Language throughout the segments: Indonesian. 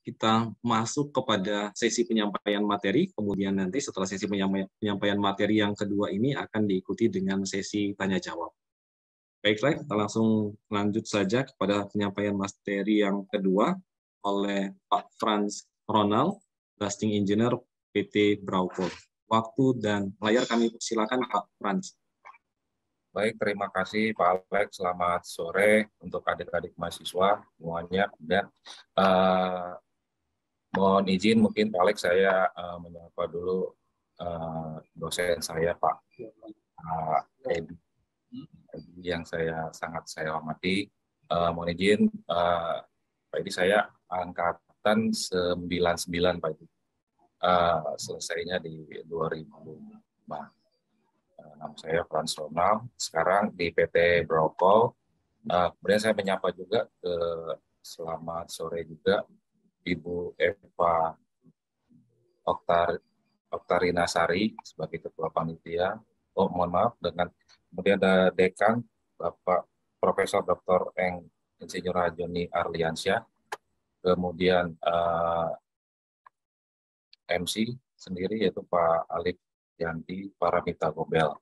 kita masuk kepada sesi penyampaian materi, kemudian nanti setelah sesi penyampaian materi yang kedua ini akan diikuti dengan sesi tanya jawab. Baiklah, kita langsung lanjut saja kepada penyampaian materi yang kedua oleh Pak Frans Ronald, Blasting Engineer PT Brauko. Waktu dan layar kami persilakan Pak Frans. Baik, terima kasih Pak Alex. Selamat sore untuk adik-adik mahasiswa semuanya. Dan mohon izin mungkin Pak Alex saya menyapa dulu dosen saya Pak Edi yang sangat saya hormati. Mohon izin Pak Edi, saya angkatan 99 Pak Edi. Selesainya di 2005. Nama saya Frans Ronald, sekarang di PT Brokol. Kemudian saya menyapa juga selamat sore juga Ibu Eva Oktarina Sari sebagai Ketua Panitia. Oh, mohon maaf, kemudian ada Dekan Bapak Profesor Dr. Insinyur Hajoni Arliansyah, kemudian MC sendiri yaitu Pak Alif Yanti Paramita Gobel.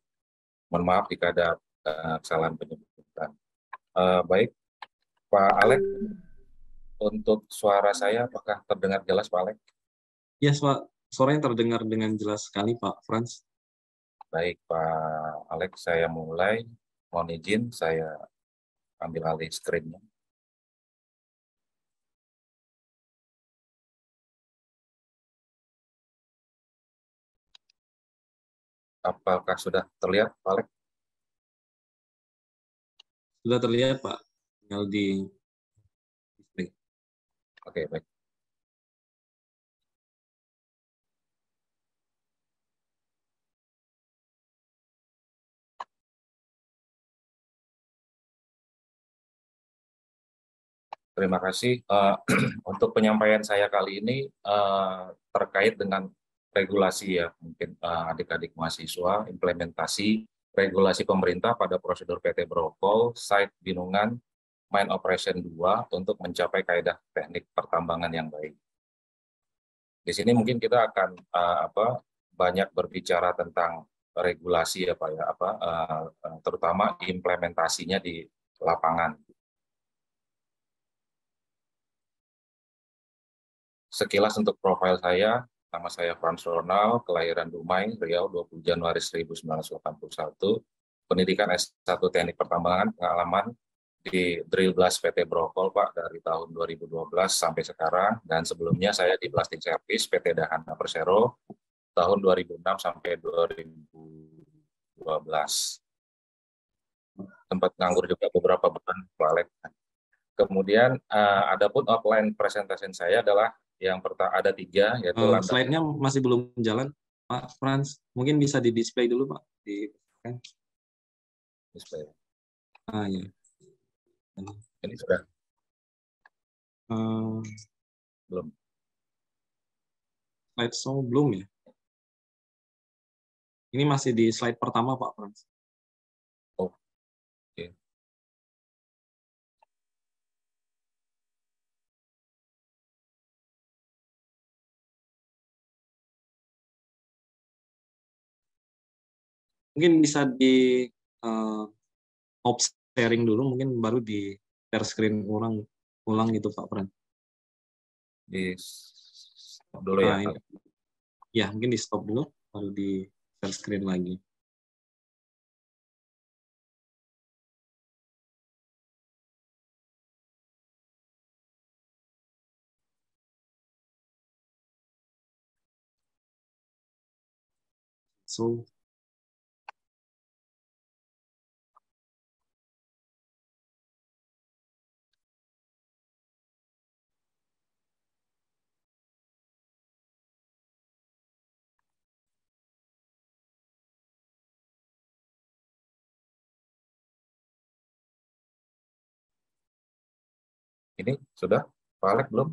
Mohon maaf jika ada kesalahan penyebutan. Baik, Pak Alek, untuk suara saya apakah terdengar jelas Pak Alek? Yes, Pak. Suaranya terdengar dengan jelas sekali, Pak Frans. Baik, Pak Alek, saya mulai. Mohon izin, saya ambil alih screen-nya. Apakah sudah terlihat, Pak Alek? Sudah terlihat, Pak. Tinggal di display. Oke, baik. Terima kasih. Untuk penyampaian saya kali ini terkait dengan regulasi ya, mungkin adik-adik mahasiswa, implementasi regulasi pemerintah pada prosedur PT Brokol, site Binungan, Mine Operation 2 untuk mencapai kaedah teknik pertambangan yang baik. Di sini mungkin kita akan banyak berbicara tentang regulasi ya Pak ya, terutama implementasinya di lapangan. Sekilas untuk profil saya, nama saya Frans Ronald, kelahiran Dumai, Riau, 20 Januari 1981, pendidikan S1 Teknik Pertambangan, pengalaman di Drill Blast PT Brokol, Pak, dari tahun 2012 sampai sekarang, dan sebelumnya saya di Blasting Service PT Dahana Persero, tahun 2006 sampai 2012. Tempat nganggur juga beberapa bulan, Pak Alek. Kemudian, adapun outline presentation saya adalah yang pertama ada 3, yaitu slide-nya masih belum jalan, Pak Frans. Mungkin bisa di display dulu, Pak. Display. Ya. Ini sudah? Belum. Slide show belum ya? Ini masih di slide pertama, Pak Frans. Oh, oke. Mungkin bisa di off sharing dulu, mungkin baru di share screen ulang gitu Pak Fran. Di stop dulu ya. Ya, mungkin di stop dulu, baru di share screen lagi. So, ini sudah? Pak Alek belum?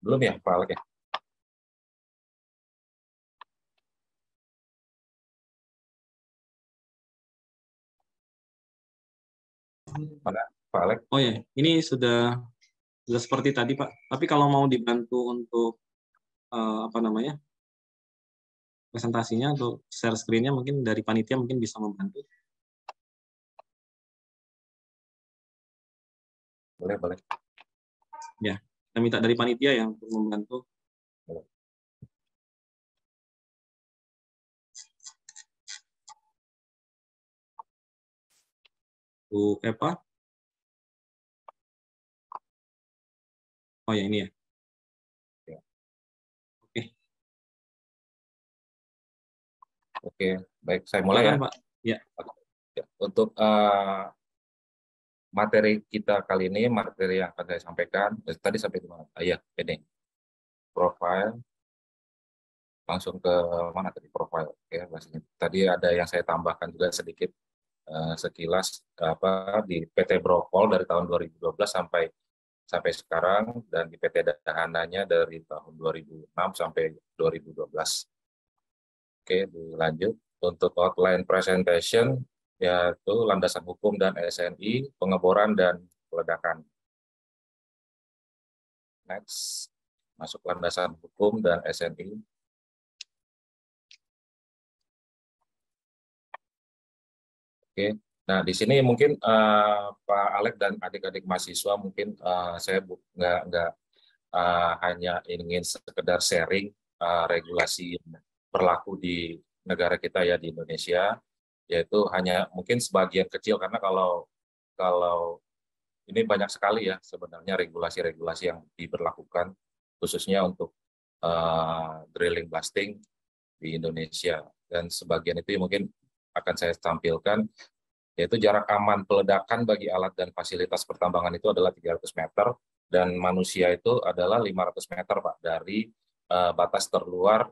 Belum ya, Pak Alek ya? Mana, Pak Alek? Oh ya, ini sudah seperti tadi Pak. Tapi kalau mau dibantu untuk apa namanya presentasinya atau share screen-nya, mungkin dari panitia mungkin bisa membantu. Boleh, boleh. Ya, kita minta dari panitia yang untuk membantu. Boleh. Bu Eva. Oh ya, ini ya. Ya. Oke. Oke, baik. Saya mulai Silakan ya. Pak. Ya. Untuk materi kita kali ini, materi yang akan saya sampaikan, tadi sampai di mana? Iya, ini. Profile. Langsung ke mana tadi? Profile. Oke, bahasanya. Tadi ada yang saya tambahkan juga sedikit sekilas apa di PT Brokpol dari tahun 2012 sampai sekarang, dan di PT Dahananya dari tahun 2006 sampai 2012. Oke, dilanjut. Untuk outline presentation, yaitu landasan hukum dan SNI, pengeboran dan peledakan. Next, masuk landasan hukum dan SNI. Oke, nah di sini mungkin Pak Alek dan adik-adik mahasiswa mungkin saya nggak hanya ingin sekedar sharing regulasi yang berlaku di negara kita ya, di Indonesia, yaitu hanya mungkin sebagian kecil, karena kalau ini banyak sekali ya sebenarnya regulasi-regulasi yang diberlakukan khususnya untuk drilling blasting di Indonesia, dan sebagian itu mungkin akan saya tampilkan, yaitu jarak aman peledakan bagi alat dan fasilitas pertambangan itu adalah 300 meter, dan manusia itu adalah 500 meter Pak, dari batas terluar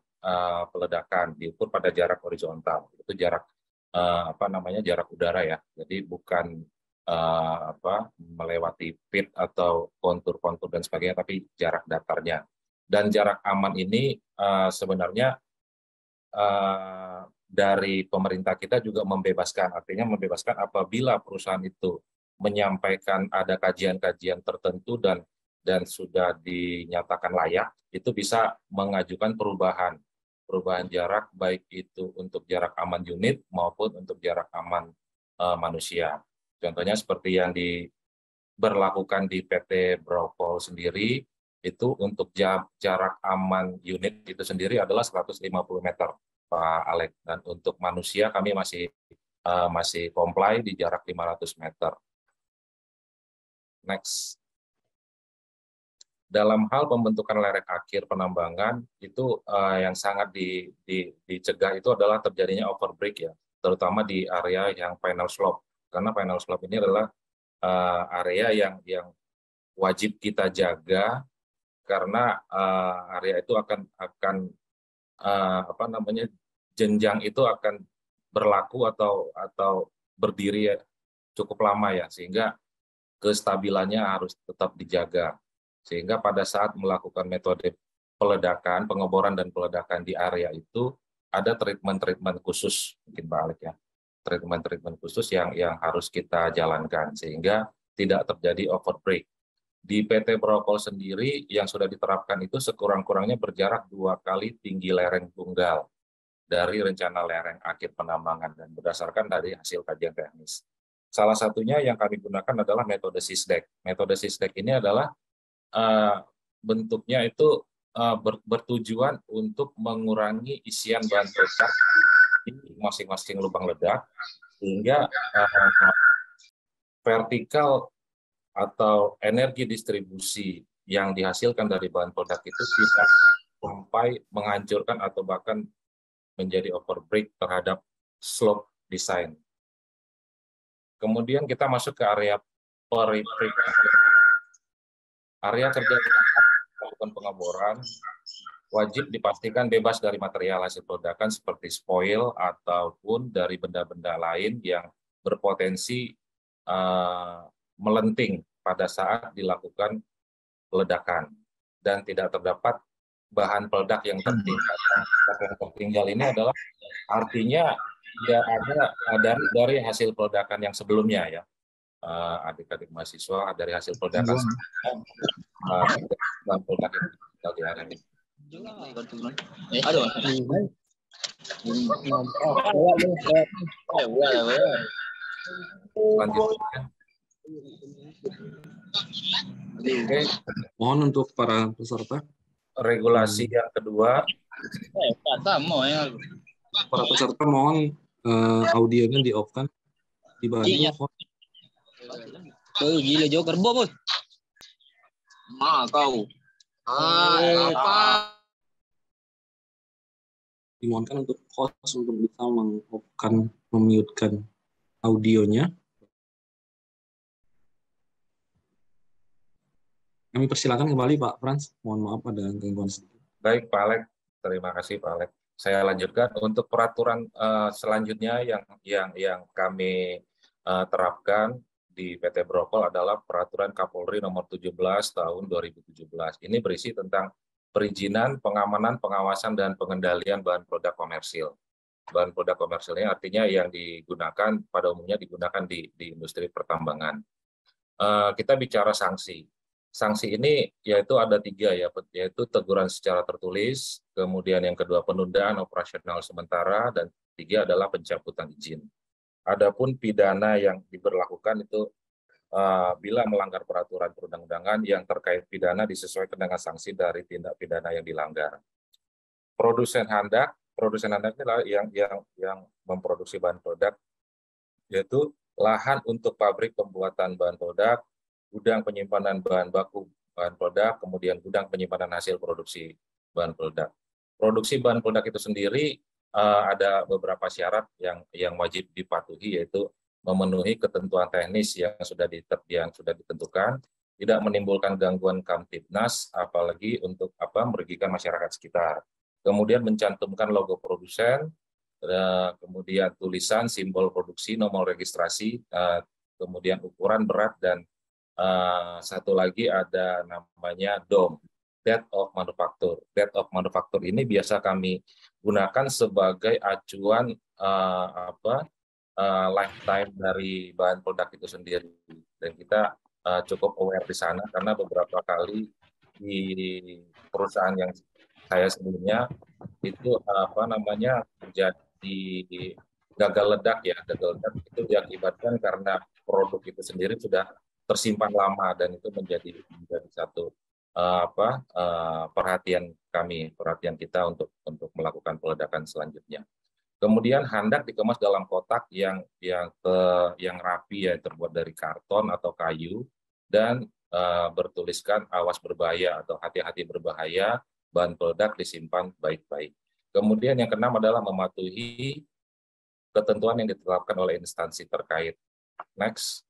peledakan, diukur pada jarak horizontal. Itu jarak apa namanya, jarak udara ya. Jadi bukan melewati pit atau kontur-kontur dan sebagainya, tapi jarak datarnya. Dan jarak aman ini sebenarnya dari pemerintah kita juga membebaskan, artinya membebaskan apabila perusahaan itu menyampaikan ada kajian-kajian tertentu dan sudah dinyatakan layak, itu bisa mengajukan perubahan jarak, baik itu untuk jarak aman unit maupun untuk jarak aman manusia. Contohnya seperti yang diberlakukan di PT Brokpol sendiri, itu untuk jarak aman unit itu sendiri adalah 150 meter. Pak Alek, dan untuk manusia kami masih comply di jarak 500 meter. Next. Dalam hal pembentukan lereng akhir penambangan itu yang sangat dicegah itu adalah terjadinya overbreak ya, terutama di area yang final slope, karena final slope ini adalah area yang wajib kita jaga, karena area itu akan apa namanya, jenjang itu akan berlaku atau berdiri cukup lama ya, sehingga kestabilannya harus tetap dijaga. Sehingga pada saat melakukan metode peledakan, pengeboran dan peledakan di area itu ada treatment-treatment khusus, mungkin Pak Alek ya, treatment-treatment khusus yang harus kita jalankan sehingga tidak terjadi overbreak. Di PT Brokpol sendiri yang sudah diterapkan itu sekurang-kurangnya berjarak 2 kali tinggi lereng tunggal dari rencana lereng akhir penambangan dan berdasarkan dari hasil kajian teknis. Salah satunya yang kami gunakan adalah metode SISDEC. Metode SISDEC ini adalah bentuknya itu bertujuan untuk mengurangi isian bahan peledak di masing-masing lubang ledak, sehingga vertikal atau energi distribusi yang dihasilkan dari bahan peledak itu tidak sampai menghancurkan atau bahkan menjadi overbreak terhadap slope design. Kemudian kita masuk ke area periphery. Area kerja melakukan pengeboran wajib dipastikan bebas dari material hasil peledakan seperti spoil ataupun dari benda-benda lain yang berpotensi melenting pada saat dilakukan peledakan. dan tidak terdapat bahan peledak yang tertinggal. Yang tertinggal ini adalah artinya tidak ada dari hasil peledakan yang sebelumnya ya. Adik-adik mahasiswa dari hasil peledakan bahan peledak yang tertinggal di area ini. Selanjutnya. Oke. Mohon untuk para peserta. Regulasi yang kedua. Para peserta mohon audionya di-off-kan. Dibantu. Gila Joker bos. Kau. Apa? Dimohonkan untuk host untuk bisa meng-off-kan, memute-kan audionya. Kami persilakan kembali Pak Frans. Mohon maaf ada gangguan sedikit. Baik Pak Alek, terima kasih Pak Alek. Saya lanjutkan untuk peraturan selanjutnya yang kami terapkan di PT Brokol adalah Peraturan Kapolri Nomor 17 Tahun 2017. Ini berisi tentang perizinan, pengamanan, pengawasan, dan pengendalian bahan produk komersil. Bahan produk komersil ini artinya yang digunakan, pada umumnya digunakan di industri pertambangan. Kita bicara sanksi. Sanksi ini yaitu ada 3 ya, yaitu teguran secara tertulis, kemudian yang kedua penundaan operasional sementara, dan 3 adalah pencabutan izin. Adapun pidana yang diberlakukan itu bila melanggar peraturan perundang-undangan yang terkait pidana disesuaikan dengan sanksi dari tindak pidana yang dilanggar. Produsen handak inilah yang memproduksi bahan produk, yaitu lahan untuk pabrik pembuatan bahan produk, gudang penyimpanan bahan baku bahan produk, kemudian gudang penyimpanan hasil produksi bahan produk. Produksi bahan produk itu sendiri ada beberapa syarat yang wajib dipatuhi, yaitu memenuhi ketentuan teknis yang sudah ditentukan, tidak menimbulkan gangguan Kamtibnas, apalagi untuk merugikan masyarakat sekitar. Kemudian mencantumkan logo produsen, kemudian tulisan, simbol produksi, nomor registrasi, kemudian ukuran, berat, dan satu lagi ada namanya DOM, Date of Manufacture. Date of Manufacture ini biasa kami gunakan sebagai acuan lifetime dari bahan produk itu sendiri, dan kita cukup aware di sana karena beberapa kali di perusahaan yang saya sebelumnya itu menjadi gagal ledak ya. Gagal ledak itu diakibatkan karena produk itu sendiri sudah tersimpan lama, dan itu menjadi satu perhatian kita untuk melakukan peledakan selanjutnya. Kemudian handak dikemas dalam kotak yang rapi ya, terbuat dari karton atau kayu, dan bertuliskan awas berbahaya atau hati-hati berbahaya, bahan peledak disimpan baik-baik. Kemudian yang keenam adalah mematuhi ketentuan yang ditetapkan oleh instansi terkait. Next.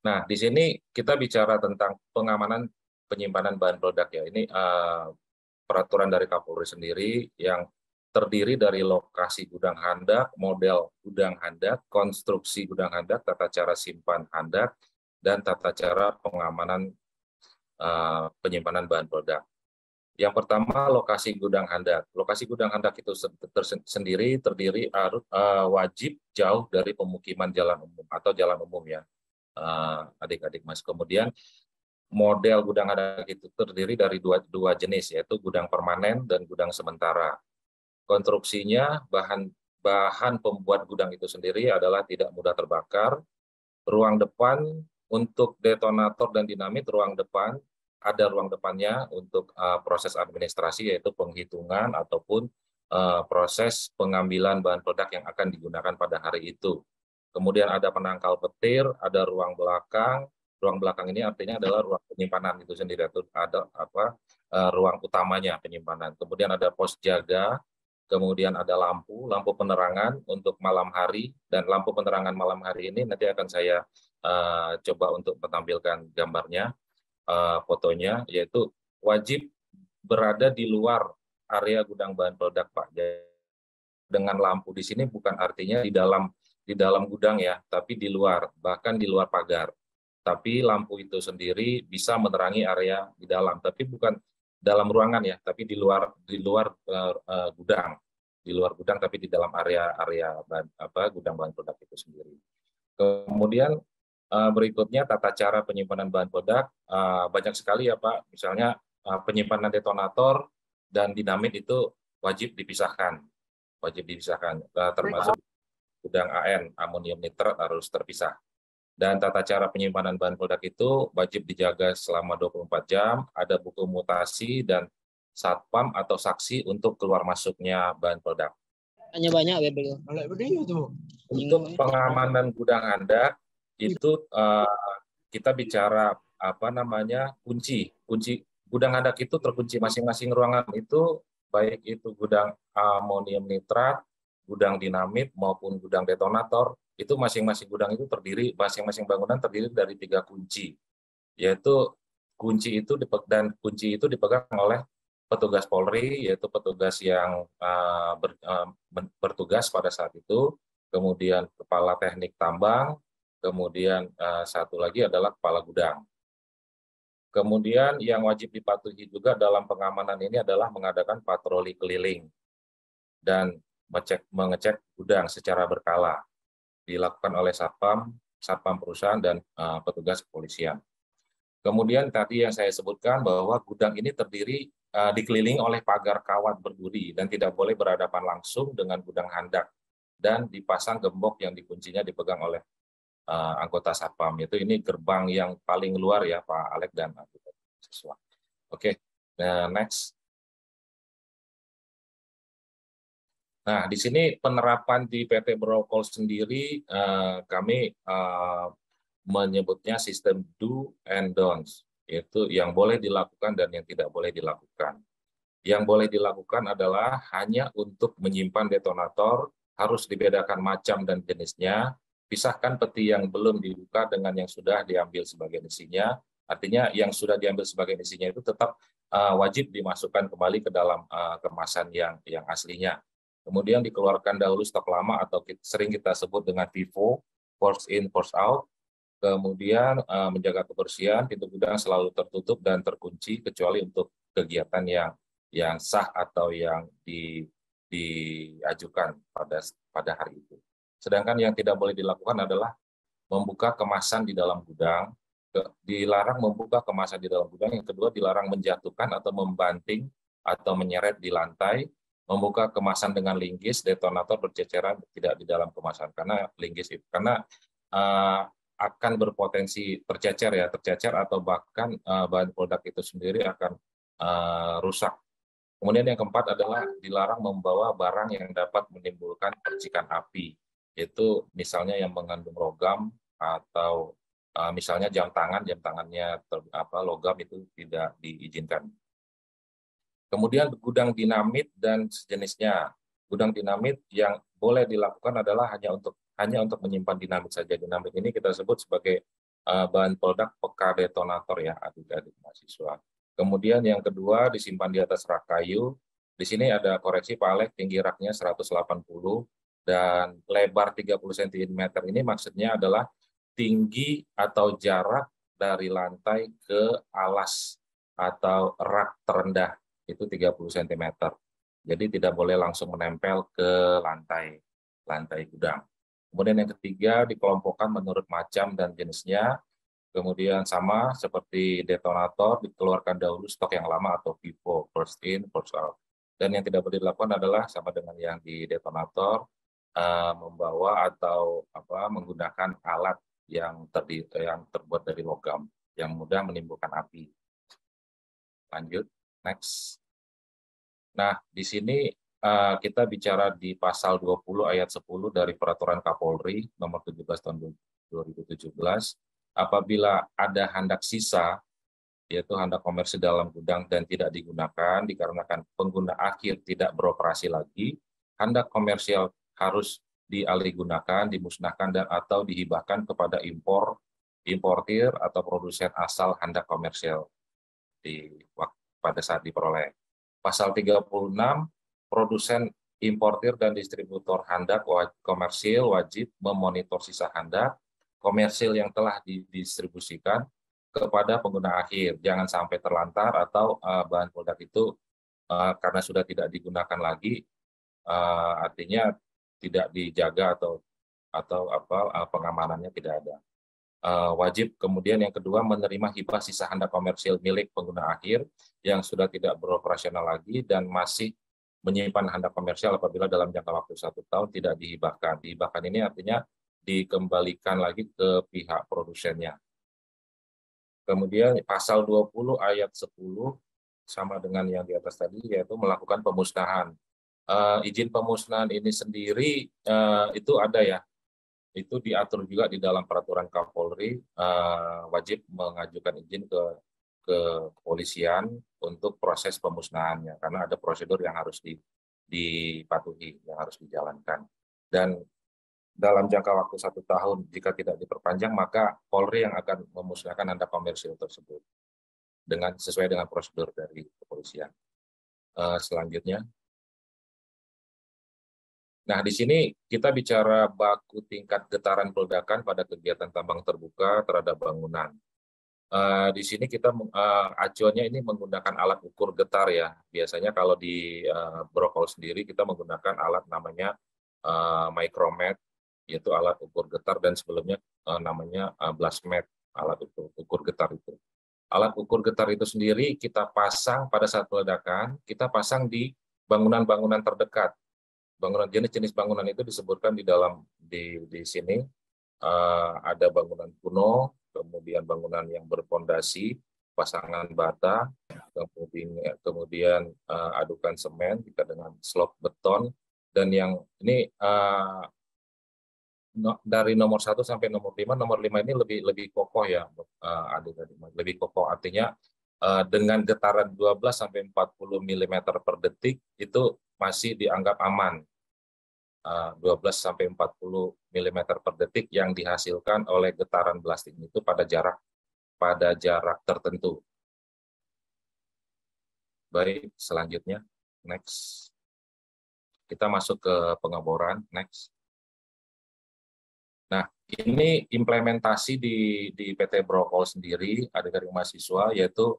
Nah, di sini kita bicara tentang pengamanan penyimpanan bahan produk ya. Ini peraturan dari Kapolri sendiri yang terdiri dari lokasi gudang handak, model gudang handak, konstruksi gudang handak, tata cara simpan handak, dan tata cara pengamanan penyimpanan bahan produk. Yang pertama, lokasi gudang handak. Lokasi gudang handak itu sendiri terdiri wajib jauh dari pemukiman jalan umum atau jalan umum ya, adik-adik Mas. Kemudian model gudang handak itu terdiri dari dua jenis, yaitu gudang permanen dan gudang sementara. Konstruksinya, bahan pembuat gudang itu sendiri adalah tidak mudah terbakar. Ruang depan untuk detonator dan dinamit, ada ruang depannya untuk proses administrasi, yaitu penghitungan ataupun proses pengambilan bahan produk yang akan digunakan pada hari itu. Kemudian ada penangkal petir, ada ruang belakang. Ruang belakang ini artinya adalah ruang penyimpanan itu sendiri, atau ada ruang utamanya penyimpanan. Kemudian ada pos jaga. Kemudian ada lampu penerangan untuk malam hari, dan lampu penerangan malam hari ini nanti akan saya coba untuk menampilkan gambarnya, fotonya, yaitu wajib berada di luar area gudang bahan produk Pak. Dengan lampu di sini bukan artinya di dalam gudang ya, tapi di luar, bahkan di luar pagar. tapi lampu itu sendiri bisa menerangi area di dalam, tapi bukan dalam ruangan ya, tapi di luar gudang, di luar gudang, tapi di dalam area gudang bahan peledak itu sendiri. Kemudian berikutnya tata cara penyimpanan bahan peledak, banyak sekali ya Pak, misalnya penyimpanan detonator dan dinamit itu wajib dipisahkan, termasuk gudang AN, amonium nitrat harus terpisah. Dan tata cara penyimpanan bahan peledak itu wajib dijaga selama 24 jam, ada buku mutasi dan satpam atau saksi untuk keluar masuknya bahan peledak. Hanya banyak gitu. Untuk pengamanan gudang Anda itu kita bicara kunci gudang Anda itu terkunci masing-masing ruangan itu, baik itu gudang amonium nitrat, gudang dinamit maupun gudang detonator, itu masing-masing gudang itu masing-masing bangunan terdiri dari 3 kunci, yaitu kunci itu dipegang oleh petugas Polri, yaitu petugas yang bertugas pada saat itu, kemudian kepala teknik tambang, kemudian satu lagi adalah kepala gudang. Kemudian yang wajib dipatuhi juga dalam pengamanan ini adalah mengadakan patroli keliling dan mengecek gudang secara berkala, dilakukan oleh satpam perusahaan dan petugas kepolisian. Kemudian tadi yang saya sebutkan bahwa gudang ini dikelilingi oleh pagar kawat berduri dan tidak boleh berhadapan langsung dengan gudang handak, dan dipasang gembok yang dikuncinya dipegang oleh anggota satpam. Itu ini gerbang yang paling luar ya Pak Alek dan siswa. Oke, next. Nah, di sini penerapan di PT Brokol sendiri, kami menyebutnya sistem do and don'ts, yaitu yang boleh dilakukan dan yang tidak boleh dilakukan. Yang boleh dilakukan adalah hanya untuk menyimpan detonator, harus dibedakan macam dan jenisnya, pisahkan peti yang belum dibuka dengan yang sudah diambil sebagian isinya, artinya yang sudah diambil sebagian isinya itu tetap wajib dimasukkan kembali ke dalam kemasan yang aslinya. Kemudian dikeluarkan dahulu stok lama atau sering kita sebut dengan FIFO, force in, force out. Kemudian menjaga kebersihan, pintu gudang selalu tertutup dan terkunci kecuali untuk kegiatan yang sah atau yang diajukan pada hari itu. Sedangkan yang tidak boleh dilakukan adalah membuka kemasan di dalam gudang, dilarang membuka kemasan di dalam gudang. Yang kedua, dilarang menjatuhkan atau membanting atau menyeret di lantai, membuka kemasan dengan linggis, detonator berceceran tidak di dalam kemasan, karena linggis itu akan berpotensi tercecer atau bahkan bahan peledak itu sendiri akan rusak. Kemudian yang keempat adalah dilarang membawa barang yang dapat menimbulkan percikan api, yaitu misalnya yang mengandung logam atau misalnya jam tangannya logam, itu tidak diizinkan. Kemudian gudang dinamit dan sejenisnya. Gudang dinamit yang boleh dilakukan adalah hanya untuk menyimpan dinamit saja. Dinamit ini kita sebut sebagai bahan peledak peka detonator ya, adik-adik mahasiswa. Kemudian yang kedua, disimpan di atas rak kayu. Di sini ada koreksi Pak Alek, tinggi raknya 180 dan lebar 30 cm. Ini maksudnya adalah tinggi atau jarak dari lantai ke alas atau rak terendah itu 30 cm. Jadi tidak boleh langsung menempel ke lantai gudang. Kemudian yang ketiga, dikelompokkan menurut macam dan jenisnya. Kemudian sama seperti detonator, dikeluarkan dahulu stok yang lama atau FIFO, first in, first out. Dan yang tidak boleh dilakukan adalah sama dengan yang di detonator, membawa atau menggunakan alat yang terbuat dari logam yang mudah menimbulkan api. Lanjut, next. Nah, di sini kita bicara di pasal 20 ayat 10 dari Peraturan Kapolri nomor 17 tahun 2017. Apabila ada handak sisa, yaitu handak komersil dalam gudang dan tidak digunakan dikarenakan pengguna akhir tidak beroperasi lagi, handak komersial harus dialihgunakan, dimusnahkan, dan atau dihibahkan kepada importir atau produsen asal handak komersial pada saat diperoleh. Pasal 36, produsen, importir, dan distributor handak komersil wajib memonitor sisa handak, komersil yang telah didistribusikan kepada pengguna akhir. Jangan sampai terlantar atau bahan peledak itu karena sudah tidak digunakan lagi, artinya tidak dijaga atau pengamanannya tidak ada. Wajib kemudian yang kedua menerima hibah sisa handap komersil milik pengguna akhir yang sudah tidak beroperasional lagi dan masih menyimpan handap komersial apabila dalam jangka waktu 1 tahun tidak dihibahkan. Dihibahkan ini artinya dikembalikan lagi ke pihak produsennya. Kemudian pasal 20 ayat 10 sama dengan yang di atas tadi, yaitu melakukan pemusnahan. Izin pemusnahan ini sendiri itu ada ya, itu diatur juga di dalam peraturan Kapolri, wajib mengajukan izin ke kepolisian untuk proses pemusnahannya, karena ada prosedur yang harus dipatuhi, yang harus dijalankan. Dan dalam jangka waktu 1 tahun, jika tidak diperpanjang, maka Polri yang akan memusnahkan handap komersil tersebut sesuai dengan prosedur dari kepolisian. Selanjutnya. Nah, di sini kita bicara baku tingkat getaran peledakan pada kegiatan tambang terbuka terhadap bangunan. Di sini kita acuannya ini menggunakan alat ukur getar ya. Biasanya kalau di Brokol sendiri kita menggunakan alat namanya micromet, yaitu alat ukur getar, dan sebelumnya namanya blastmet, alat ukur getar itu. Alat ukur getar itu sendiri kita pasang pada saat peledakan, kita pasang di bangunan-bangunan terdekat. Jenis-jenis bangunan itu disebutkan di sini, ada bangunan kuno, kemudian bangunan yang berpondasi, pasangan bata, kemudian adukan semen jika dengan slop beton, dan yang ini dari nomor 1 sampai nomor 5. Nomor 5 ini lebih kokoh ya, lebih kokoh, artinya dengan getaran 12 sampai 40 mm per detik itu masih dianggap aman. 12 sampai 40 mm per detik yang dihasilkan oleh getaran blasting itu pada jarak tertentu. Baik, selanjutnya next. Kita masuk ke pengeboran, next. Nah, ini implementasi di PT Brokol sendiri, adik-adik mahasiswa, yaitu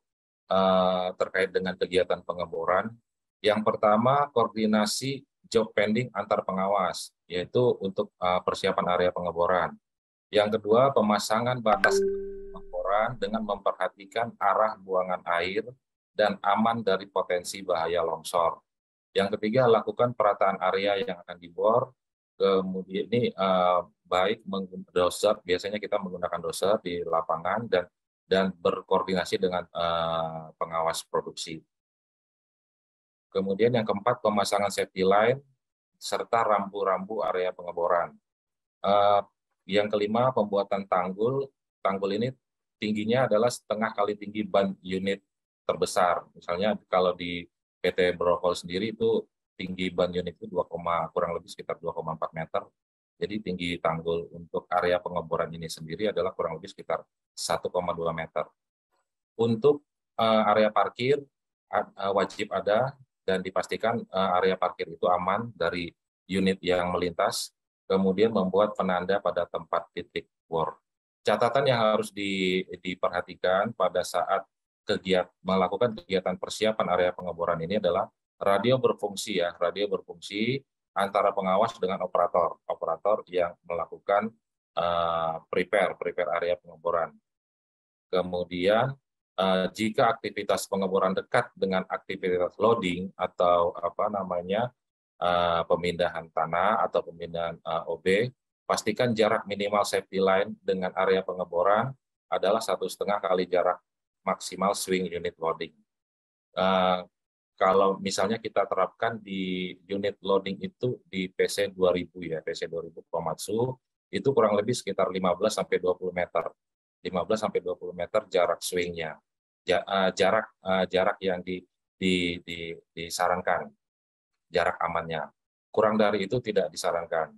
terkait dengan kegiatan pengeboran. Yang pertama, koordinasi job pending antar pengawas, yaitu untuk persiapan area pengeboran. Yang kedua, pemasangan batas pengeboran dengan memperhatikan arah buangan air dan aman dari potensi bahaya longsor. Yang ketiga, lakukan perataan area yang akan dibor. Kemudian ini baik doser, biasanya kita menggunakan doser di lapangan dan berkoordinasi dengan pengawas produksi. Kemudian yang keempat, pemasangan safety line serta rambu-rambu area pengeboran. Yang kelima, pembuatan tanggul. Tanggul ini tingginya adalah setengah kali tinggi ban unit terbesar. Misalnya kalau di PT Brokol sendiri itu tinggi ban unit itu kurang lebih sekitar 2,4 meter. Jadi tinggi tanggul untuk area pengeboran ini sendiri adalah kurang lebih sekitar 1,2 meter. Untuk area parkir wajib ada dan dipastikan area parkir itu aman dari unit yang melintas, kemudian membuat penanda pada tempat titik bor. Catatan yang harus diperhatikan pada saat melakukan kegiatan persiapan area pengeboran ini adalah radio berfungsi ya, radio berfungsi antara pengawas dengan operator yang melakukan prepare area pengeboran. Kemudian jika aktivitas pengeboran dekat dengan aktivitas loading atau pemindahan tanah atau pemindahan OB, pastikan jarak minimal safety line dengan area pengeboran adalah 1,5 kali jarak maksimal swing unit loading. Kalau misalnya kita terapkan di unit loading itu di PC 2000 ya, PC 2000 Komatsu, itu kurang lebih sekitar 15 sampai 20 meter. 15 sampai 20 meter jarak swingnya. Jarak yang disarankan, jarak amannya. Kurang dari itu tidak disarankan.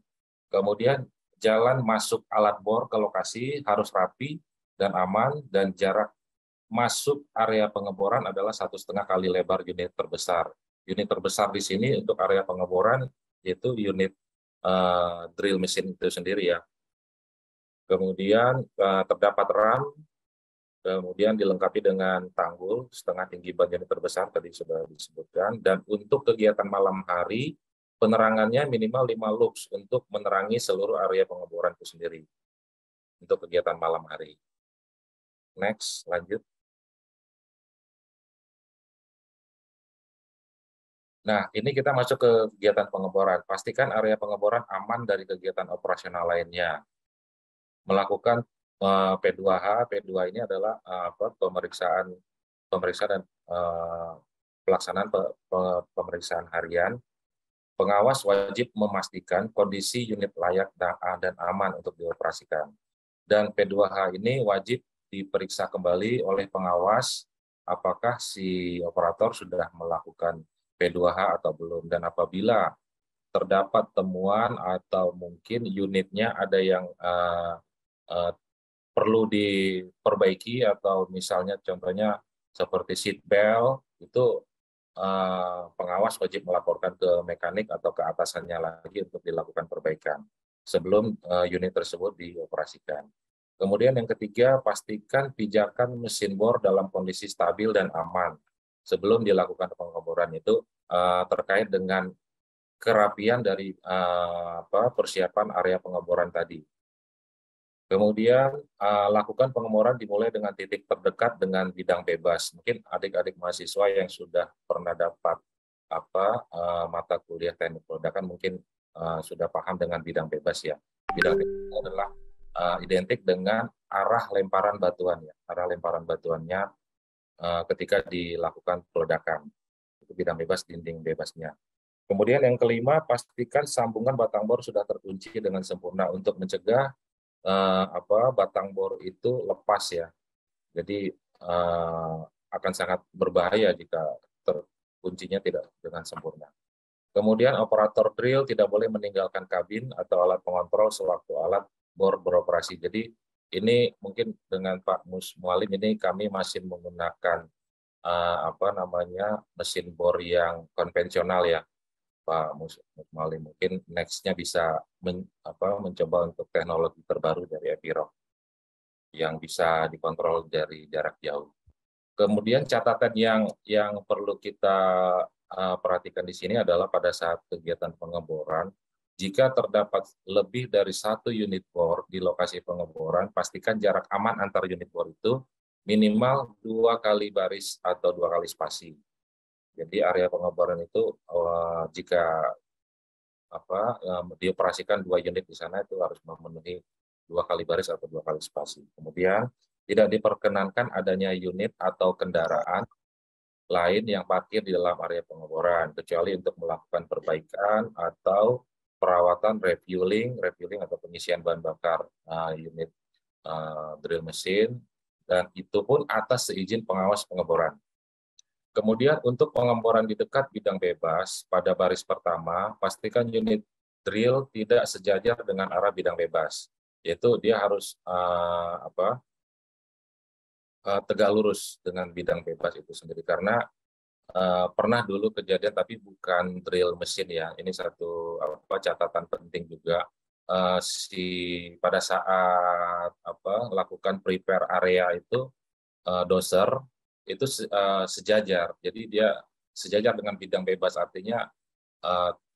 Kemudian jalan masuk alat bor ke lokasi harus rapi dan aman, dan jarak masuk area pengeboran adalah 1,5 kali lebar unit terbesar. Unit terbesar di sini untuk area pengeboran yaitu unit drill mesin itu sendiri ya. Kemudian terdapat ram, kemudian dilengkapi dengan tanggul setengah tinggi ban unit terbesar tadi sudah disebutkan. Dan untuk kegiatan malam hari, penerangannya minimal 5 lux untuk menerangi seluruh area pengeboran itu sendiri. Untuk kegiatan malam hari. Next, lanjut. Nah, ini kita masuk ke kegiatan pengeboran. Pastikan area pengeboran aman dari kegiatan operasional lainnya. Melakukan P2H, P2 ini adalah pemeriksaan dan pelaksanaan pemeriksaan harian. Pengawas wajib memastikan kondisi unit layak dan aman untuk dioperasikan. Dan P2H ini wajib diperiksa kembali oleh pengawas apakah si operator sudah melakukan P2H atau belum. Dan apabila terdapat temuan atau mungkin unitnya ada yang perlu diperbaiki atau misalnya contohnya seperti seat belt, itu pengawas wajib melaporkan ke mekanik atau ke atasannya lagi untuk dilakukan perbaikan sebelum unit tersebut dioperasikan. Kemudian yang ketiga, pastikan pijakan mesin bor dalam kondisi stabil dan aman sebelum dilakukan pengeboran. Itu terkait dengan kerapian dari persiapan area pengeboran tadi. Kemudian lakukan pengeboran dimulai dengan titik terdekat dengan bidang bebas. Mungkin adik-adik mahasiswa yang sudah pernah dapat mata kuliah teknik peledakan mungkin sudah paham dengan bidang bebas ya. Bidang bebas adalah identik dengan arah lemparan batuan ya. Arah lemparan batuannya ketika dilakukan peledakan. Itu bidang bebas, dinding bebasnya. Kemudian yang kelima, pastikan sambungan batang bor sudah terkunci dengan sempurna untuk mencegah batang bor itu lepas ya. Jadi akan sangat berbahaya jika terkuncinya tidak dengan sempurna. Kemudian operator drill tidak boleh meninggalkan kabin atau alat pengontrol sewaktu alat bor beroperasi. Jadi ini mungkin dengan Pak Mualim ini kami masih menggunakan mesin bor yang konvensional ya. Pak Mualim mungkin next-nya bisa mencoba untuk teknologi terbaru dari Epiroc yang bisa dikontrol dari jarak jauh. Kemudian catatan yang perlu kita perhatikan di sini adalah pada saat kegiatan pengeboran, jika terdapat lebih dari 1 unit bor di lokasi pengeboran, pastikan jarak aman antar unit bor itu minimal 2 kali baris atau 2 kali spasi. Jadi area pengeboran itu jika dioperasikan 2 unit di sana itu harus memenuhi 2 kali baris atau 2 kali spasi. Kemudian tidak diperkenankan adanya unit atau kendaraan lain yang parkir di dalam area pengeboran, kecuali untuk melakukan perbaikan atau perawatan refueling atau pengisian bahan bakar unit drill mesin, dan itu pun atas seizin pengawas pengeboran. Kemudian untuk pengeboran di dekat bidang bebas, pada baris pertama, pastikan unit drill tidak sejajar dengan arah bidang bebas, yaitu dia harus tegak lurus dengan bidang bebas itu sendiri. Karena pernah dulu kejadian, tapi bukan drill mesin ya, ini satu catatan penting juga, pada saat lakukan prepare area itu doser itu sejajar, jadi dia sejajar dengan bidang bebas, artinya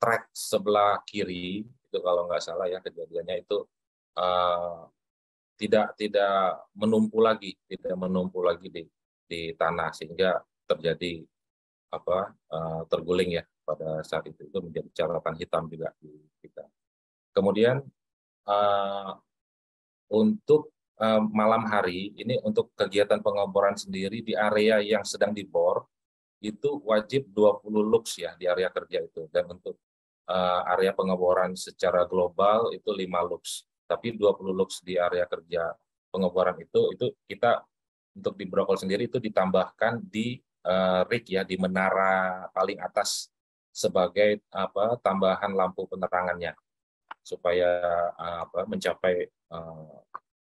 track sebelah kiri itu kalau nggak salah ya kejadiannya itu tidak menumpu lagi di tanah sehingga terjadi terguling ya pada saat itu menjadi catatan hitam juga di kita. Kemudian untuk malam hari ini untuk kegiatan pengeboran sendiri di area yang sedang dibor itu wajib 20 lux ya di area kerja itu, dan untuk area pengeboran secara global itu 5 lux, tapi 20 lux di area kerja pengeboran itu kita untuk di Brokol sendiri itu ditambahkan di rig ya, di menara paling atas sebagai tambahan lampu penerangannya supaya mencapai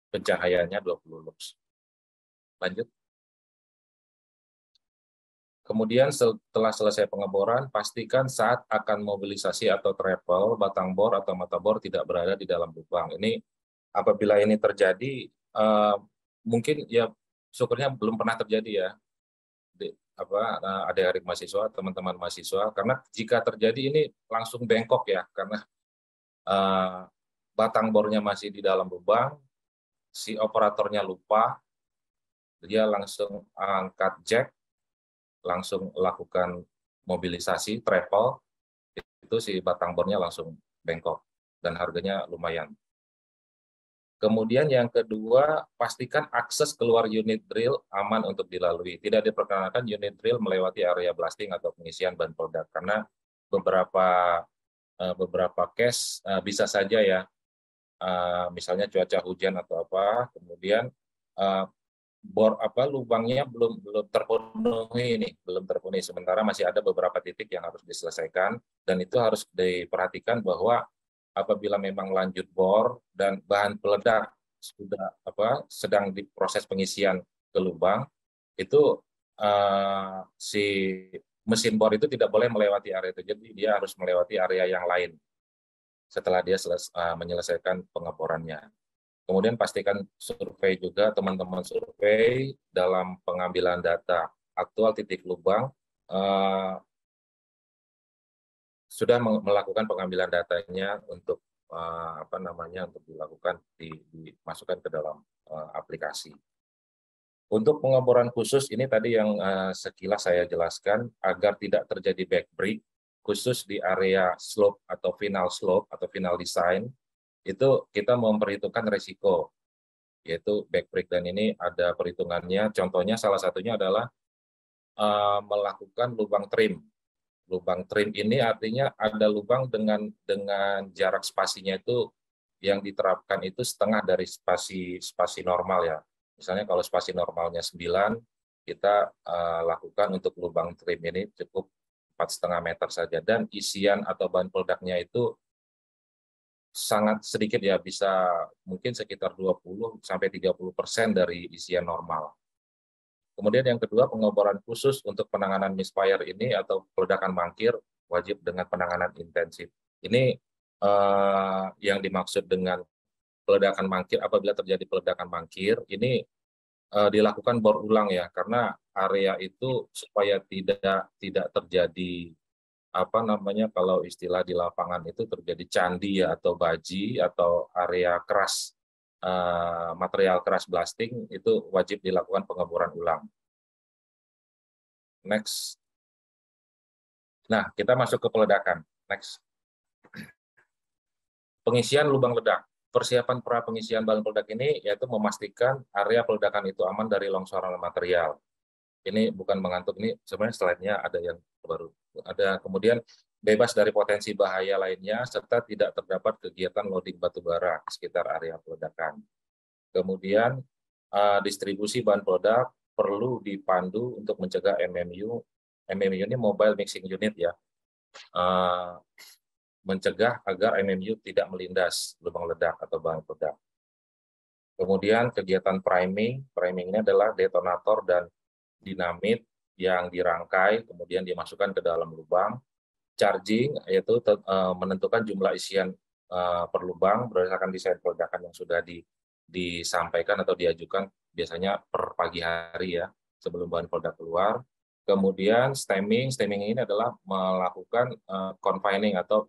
pencahayaannya 20 lux. Lanjut. Kemudian setelah selesai pengeboran, pastikan saat akan mobilisasi atau travel, batang bor atau mata bor tidak berada di dalam lubang. Ini apabila ini terjadi, mungkin ya syukurnya belum pernah terjadi ya, adik-adik mahasiswa, teman-teman mahasiswa, karena jika terjadi ini langsung bengkok ya, karena batang bornya masih di dalam lubang, si operatornya lupa, dia langsung angkat jack, langsung lakukan mobilisasi, travel, itu si batang bornya langsung bengkok, dan harganya lumayan. Kemudian yang kedua, pastikan akses keluar unit drill aman untuk dilalui. Tidak diperkenankan unit drill melewati area blasting atau pengisian bahan peledak, karena beberapa case bisa saja ya, misalnya cuaca hujan atau apa, kemudian lubangnya belum terpenuhi sementara masih ada beberapa titik yang harus diselesaikan, dan itu harus diperhatikan bahwa apabila memang lanjut bor dan bahan peledak sudah sedang diproses pengisian ke lubang, itu si mesin bor itu tidak boleh melewati area itu, jadi dia harus melewati area yang lain setelah dia menyelesaikan pengeborannya. Kemudian pastikan survei juga, teman-teman survei dalam pengambilan data aktual titik lubang, sudah melakukan pengambilan datanya untuk untuk dilakukan dimasukkan ke dalam aplikasi. Untuk pengeboran khusus ini tadi yang sekilas saya jelaskan, agar tidak terjadi backbreak khusus di area slope atau final design, itu kita memperhitungkan resiko, yaitu backbreak, dan ini ada perhitungannya. Contohnya salah satunya adalah melakukan lubang trim. Lubang trim ini artinya ada lubang dengan jarak spasinya itu yang diterapkan itu setengah dari spasi normal ya. Misalnya kalau spasi normalnya 9, kita lakukan untuk lubang trim ini cukup 4,5 meter saja, dan isian atau bahan peledaknya itu sangat sedikit ya, bisa mungkin sekitar 20-30% dari isian normal. Kemudian yang kedua, pengeboran khusus untuk penanganan misfire ini atau peledakan mangkir wajib dengan penanganan intensif. Ini yang dimaksud dengan peledakan mangkir, apabila terjadi peledakan mangkir, ini dilakukan bor ulang ya, karena area itu supaya tidak terjadi kalau istilah di lapangan itu terjadi candi ya, atau baji, atau area keras, material keras blasting, itu wajib dilakukan pengeboran ulang. Next. Nah, kita masuk ke peledakan. Next. Pengisian lubang ledak. Persiapan pra pengisian bahan peledak ini yaitu memastikan area peledakan itu aman dari longsoran material. Ini bukan mengantuk, ini sebenarnya slide-nya ada yang baru. Ada kemudian bebas dari potensi bahaya lainnya, serta tidak terdapat kegiatan loading batu bara di sekitar area peledakan. Kemudian distribusi bahan peledak perlu dipandu untuk mencegah MMU. MMU ini mobile mixing unit ya, mencegah agar MMU tidak melindas lubang ledak atau bahan peledak. Kemudian kegiatan priming ini adalah detonator dan dinamit yang dirangkai kemudian dimasukkan ke dalam lubang. Charging yaitu menentukan jumlah isian per lubang berdasarkan desain peledakan yang sudah disampaikan atau diajukan biasanya per pagi hari ya, sebelum bahan peledak keluar. Kemudian stemming ini adalah melakukan confining atau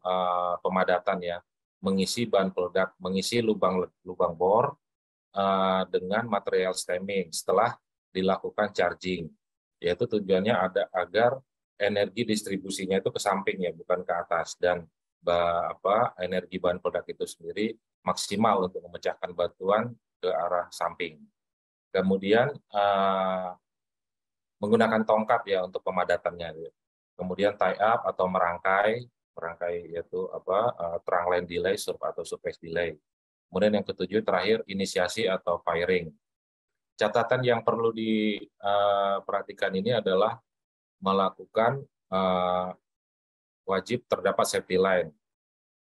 pemadatan ya, mengisi bahan peledak, mengisi lubang bor dengan material stemming setelah dilakukan charging, yaitu tujuannya agar energi distribusinya itu ke samping ya, bukan ke atas, dan energi bahan peledak itu sendiri maksimal untuk memecahkan batuan ke arah samping. Kemudian menggunakan tongkat ya untuk pemadatannya. Kemudian tie up atau merangkai yaitu terang line delay atau surface delay. Kemudian yang ketujuh terakhir inisiasi atau firing. Catatan yang perlu diperhatikan ini adalah melakukan wajib terdapat safety line.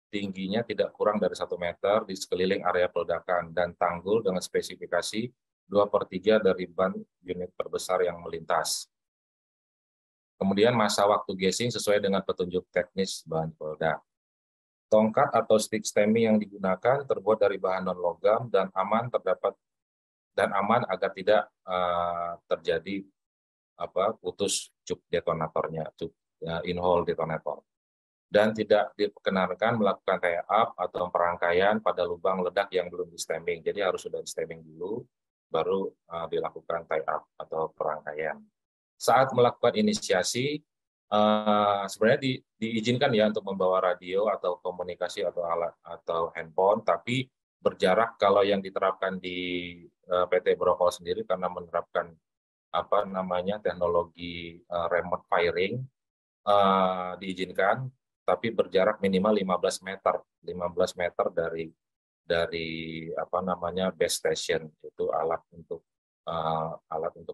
Tingginya tidak kurang dari 1 meter di sekeliling area peledakan, dan tanggul dengan spesifikasi 2/3 dari ban unit terbesar yang melintas. Kemudian masa waktu gassing sesuai dengan petunjuk teknis bahan peledak. Tongkat atau stick stemming yang digunakan terbuat dari bahan non-logam dan aman agar tidak terjadi putus cup detonatornya, in-hole detonator. Dan tidak diperkenankan melakukan tie-up atau perangkaian pada lubang ledak yang belum di-stemming. Jadi harus sudah di-stemming dulu, baru dilakukan tie-up atau perangkaian. Saat melakukan inisiasi, sebenarnya diizinkan ya untuk membawa radio atau komunikasi atau alat atau handphone, tapi berjarak. Kalau yang diterapkan di PT Brokol sendiri karena menerapkan teknologi remote firing, diizinkan, tapi berjarak minimal 15 meter dari base station, itu alat untuk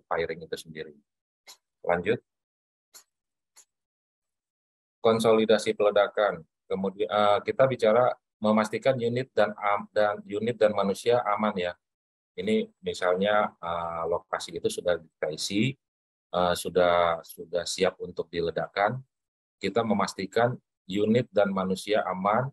firing itu sendiri. Lanjut. Konsolidasi peledakan. Kemudian kita bicara memastikan unit dan manusia aman ya. Ini misalnya lokasi itu sudah kita isi, sudah siap untuk diledakkan. Kita memastikan unit dan manusia aman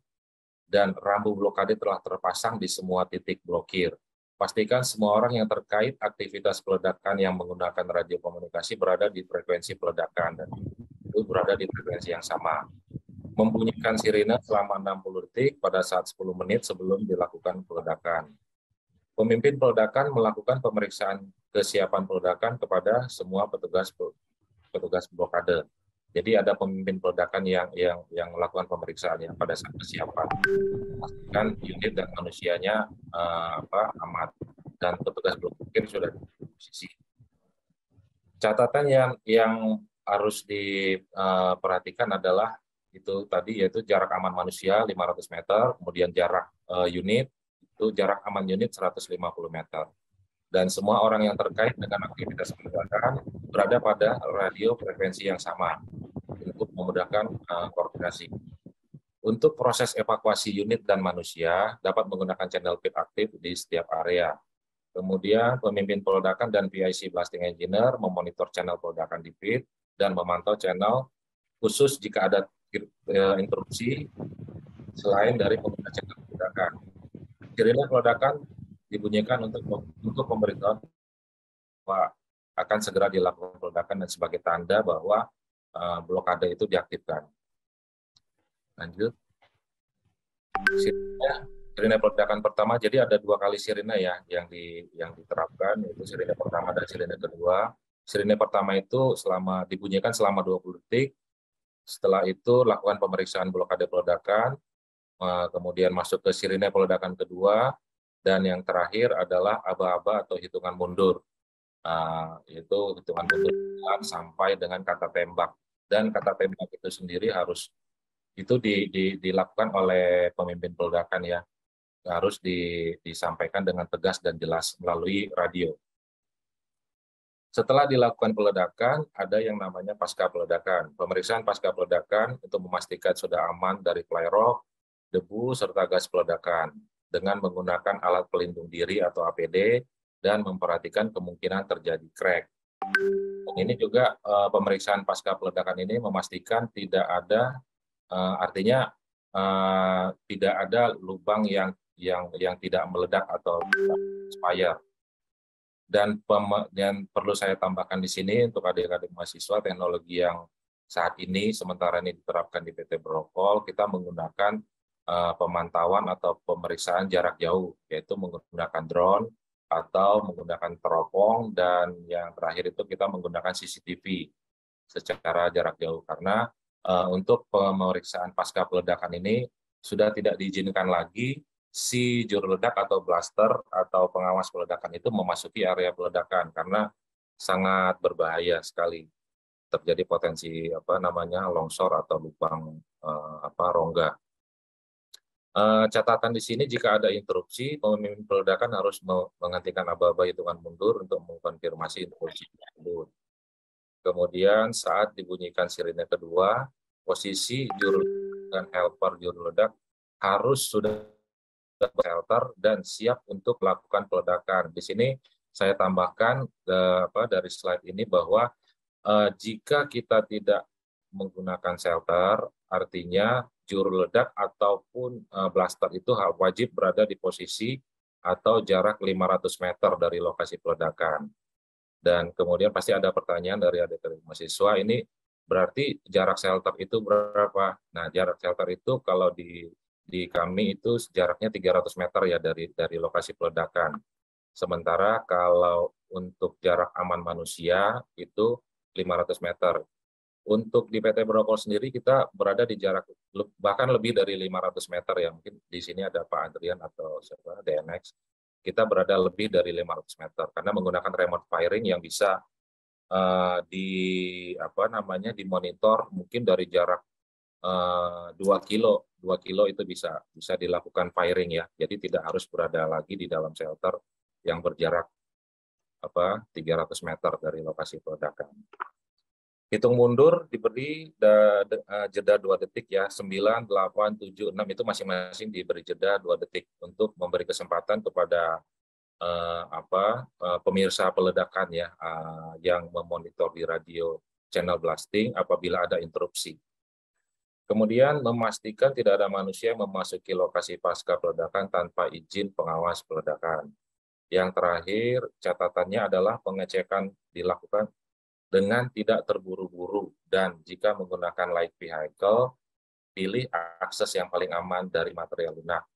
dan rambu blokade telah terpasang di semua titik blokir. Pastikan semua orang yang terkait aktivitas peledakan yang menggunakan radio komunikasi berada di frekuensi peledakan dan itu berada di frekuensi yang sama. Membunyikan sirine selama 60 detik pada saat 10 menit sebelum dilakukan peledakan. Pemimpin peledakan melakukan pemeriksaan kesiapan peledakan kepada semua petugas blokade. Jadi ada pemimpin peledakan yang melakukan pemeriksaan yang pada saat kesiapan. Pastikan unit dan manusianya aman dan petugas blokir sudah di posisi. Catatan yang harus diperhatikan adalah itu tadi, yaitu jarak aman manusia 500 meter, kemudian jarak unit itu jarak aman unit 150 meter. Dan semua orang yang terkait dengan aktivitas peledakan berada pada radio frekuensi yang sama untuk memudahkan koordinasi. Untuk proses evakuasi unit dan manusia dapat menggunakan channel pit aktif di setiap area. Kemudian pemimpin peledakan dan PIC blasting engineer memonitor channel peledakan di pit dan memantau channel khusus jika ada interupsi selain dari pengguna channel peledakan. Sirine peledakan dibunyikan untuk pemberitahuan bahwa akan segera dilakukan peledakan dan sebagai tanda bahwa blokade itu diaktifkan. Lanjut. Sirine peledakan pertama, jadi ada 2 kali sirine ya yang diterapkan, yaitu sirine pertama dan sirine kedua. Sirine pertama itu dibunyikan selama 20 detik. Setelah itu lakukan pemeriksaan blokade peledakan, kemudian masuk ke sirine peledakan kedua, dan yang terakhir adalah aba-aba atau hitungan mundur. Yaitu hitungan mundur sampai dengan kata tembak. Dan kata tembak itu sendiri harus dilakukan oleh pemimpin peledakan ya. Harus disampaikan dengan tegas dan jelas melalui radio. Setelah dilakukan peledakan, ada yang namanya pasca peledakan. Pemeriksaan pasca peledakan untuk memastikan sudah aman dari fly rock, debu, serta gas peledakan dengan menggunakan alat pelindung diri atau APD dan memperhatikan kemungkinan terjadi crack. Dan ini juga pemeriksaan pasca peledakan ini memastikan tidak ada, artinya tidak ada lubang yang tidak meledak atau expired. Dan perlu saya tambahkan di sini untuk adik-adik mahasiswa, teknologi yang saat ini sementara ini diterapkan di PT Brokol, kita menggunakan pemantauan atau pemeriksaan jarak jauh, yaitu menggunakan drone atau menggunakan teropong, dan yang terakhir itu kita menggunakan CCTV secara jarak jauh, karena untuk pemeriksaan pasca peledakan ini sudah tidak diizinkan lagi si juru ledak atau blaster atau pengawas peledakan itu memasuki area peledakan karena sangat berbahaya sekali, terjadi potensi longsor atau lubang rongga. Catatan di sini, jika ada interupsi, pemimpin peledakan harus menghentikan aba-aba hitungan mundur untuk mengkonfirmasi interupsi tersebut. Kemudian saat dibunyikan sirine kedua, posisi juru dan helper juru ledak harus sudah shelter dan siap untuk melakukan peledakan. Di sini saya tambahkan dari slide ini bahwa jika kita tidak menggunakan shelter, artinya juru ledak ataupun blaster itu wajib berada di posisi atau jarak 500 meter dari lokasi peledakan. Dan kemudian pasti ada pertanyaan dari adik-adik mahasiswa, ini berarti jarak shelter itu berapa? Nah, jarak shelter itu kalau di kami itu jaraknya 300 meter ya dari lokasi peledakan. Sementara kalau untuk jarak aman manusia itu 500 meter. Untuk di PT Brokol sendiri kita berada di jarak bahkan lebih dari 500 meter ya. Mungkin di sini ada Pak Adrian atau siapa DNX. Kita berada lebih dari 500 meter karena menggunakan remote firing yang bisa dimonitor mungkin dari jarak 2 kilo. 2 kilo itu bisa dilakukan firing ya. Jadi tidak harus berada lagi di dalam shelter yang berjarak 300 meter dari lokasi peledakan. Hitung mundur diberi jeda 2 detik ya, 9, 8, 7, 6 itu masing-masing diberi jeda 2 detik untuk memberi kesempatan kepada pemirsa peledakan ya yang memonitor di radio channel blasting apabila ada interupsi. Kemudian memastikan tidak ada manusia yang memasuki lokasi pasca peledakan tanpa izin pengawas peledakan. Yang terakhir, catatannya adalah pengecekan dilakukan dengan tidak terburu-buru dan jika menggunakan light vehicle, pilih akses yang paling aman dari material lunak,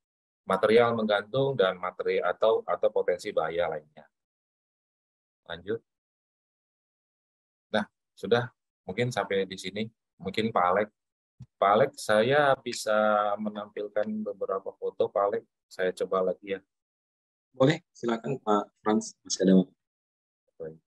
material menggantung dan materi atau potensi bahaya lainnya. Lanjut. Nah, sudah mungkin sampai di sini. Mungkin Pak Alex, saya bisa menampilkan beberapa foto, Pak Alex. Saya coba lagi ya. Boleh, silakan Pak Frans, masih ada waktu. Baik.